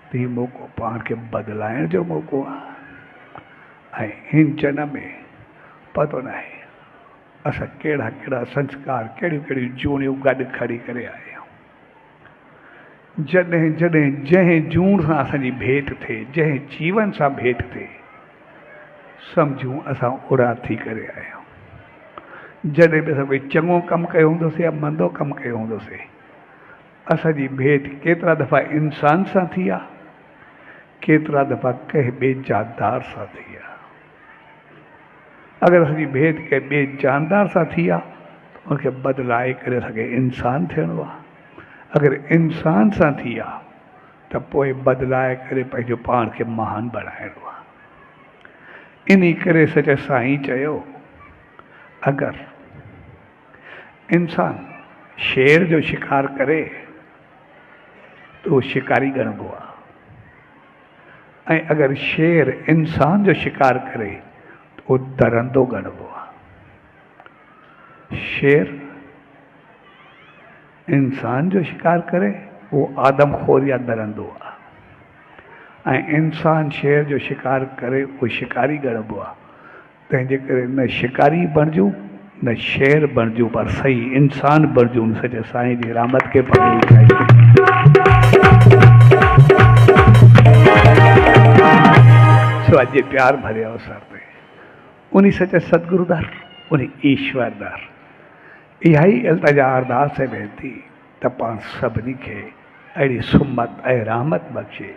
त हीउ मौक़ो पाण खे बदिलाइण जो मौक़ो आहे। ऐं हिन जनम में पतो न आहे असां कहिड़ा कहिड़ा संस्कार, कहिड़ियूं कहिड़ियूं जूणियूं गॾु खणी करे आया आहियूं। जॾहिं जॾहिं जंहिं जूण सां असांजी भेट थिए, जंहिं जीवन सां भेट थिए, सम्झूं असां उड़ा थी करे आया आहियूं। जॾहिं बि असां कोई चङो कमु कयो हूंदोसीं या मंदो कमु कयो हूंदोसीं, असांजी भेट केतिरा दफ़ा इंसान सां थी आहे, केतिरा दफ़ा कंहिं ॿिए जानदार सां थी आहे। अगरि असांजी भेट कंहिं ॿिए जानदार सां थी आहे, त उनखे बदिलाए करे असांखे इंसान थियणो आहे। अगरि इंसान सां थी आहे, त पोइ बदिलाए करे पंहिंजो पाण खे महान बणाइणो आहे। इन करे सचे साईं चयो, अगरि इंसान शेर जो शिकार करे त उहो शिकारी ॻणिबो आहे, ऐं अगरि शेर इंसान जो शिकार करे त उहो दरंदो ॻणिबो आहे। शेर इंसान जो शिकार करे उहो आदमखोर या दरंदो आहे, ऐं इंसान शेर जो शिकार करे उहो शिकारी ॻणिबो आहे। तंहिंजे करे न शिकारी बणिजूं न शेर बणिजूं, पर सही इंसान बणिजूं। सचे साईं जी रहमत खे पाणी सो अॼु प्यार भरे अवसर ते उन सचे सतगुरु दर, उन ईश्वर दर इहा ई इल्तिजा अरदास वेंदी त पाण सभिनी खे अहिड़ी सुमत ऐं रहमत बख़्शे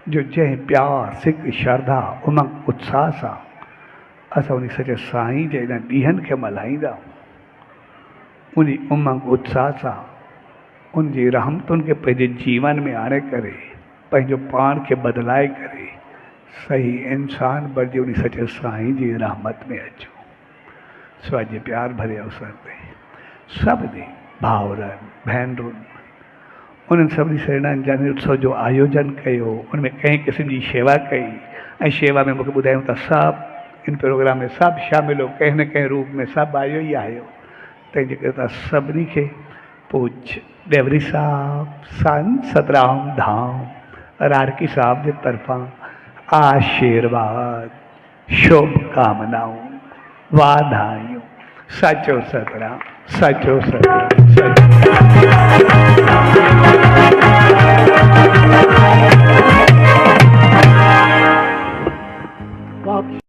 जो जंहिं प्यार, सिक, श्रद्धा, उमंग, उत्साह सां असां उन सचे साईं जे इन ॾींहंनि खे मल्हाईंदा आहियूं, उन उमंग उत्साह सां उनजी रहमतुनि खे पंहिंजे जीवन में आणे करे पंहिंजो पाण खे बदिलाए करे सही इंसान बणिजी उन सचे साईं जी रहमत में अचो। सो अॼु प्यार भरे अवसर ते सभिनी भाउरनि, भेनरुनि, उन्हनि सभिनी सेणाउनि जन उत्सव जो आयोजन कयो, उनमें कंहिं क़िस्म जी शेवा कई, ऐं शेवा में मूंखे ॿुधायूं त सभु इन प्रोग्राम में सभु शामिल हो, कंहिं न कंहिं रूप में सभु आयो ई आयो। तंहिंजे करे तव्हां सभिनी खे पूज्य डेवरी साहब, संत सतराम धाम, रारकी साहब जे तरफ़ां आशीर्वाद, शुभकामनाऊं, वाधायूं। सचो सतराम, सचो सतराम, सचो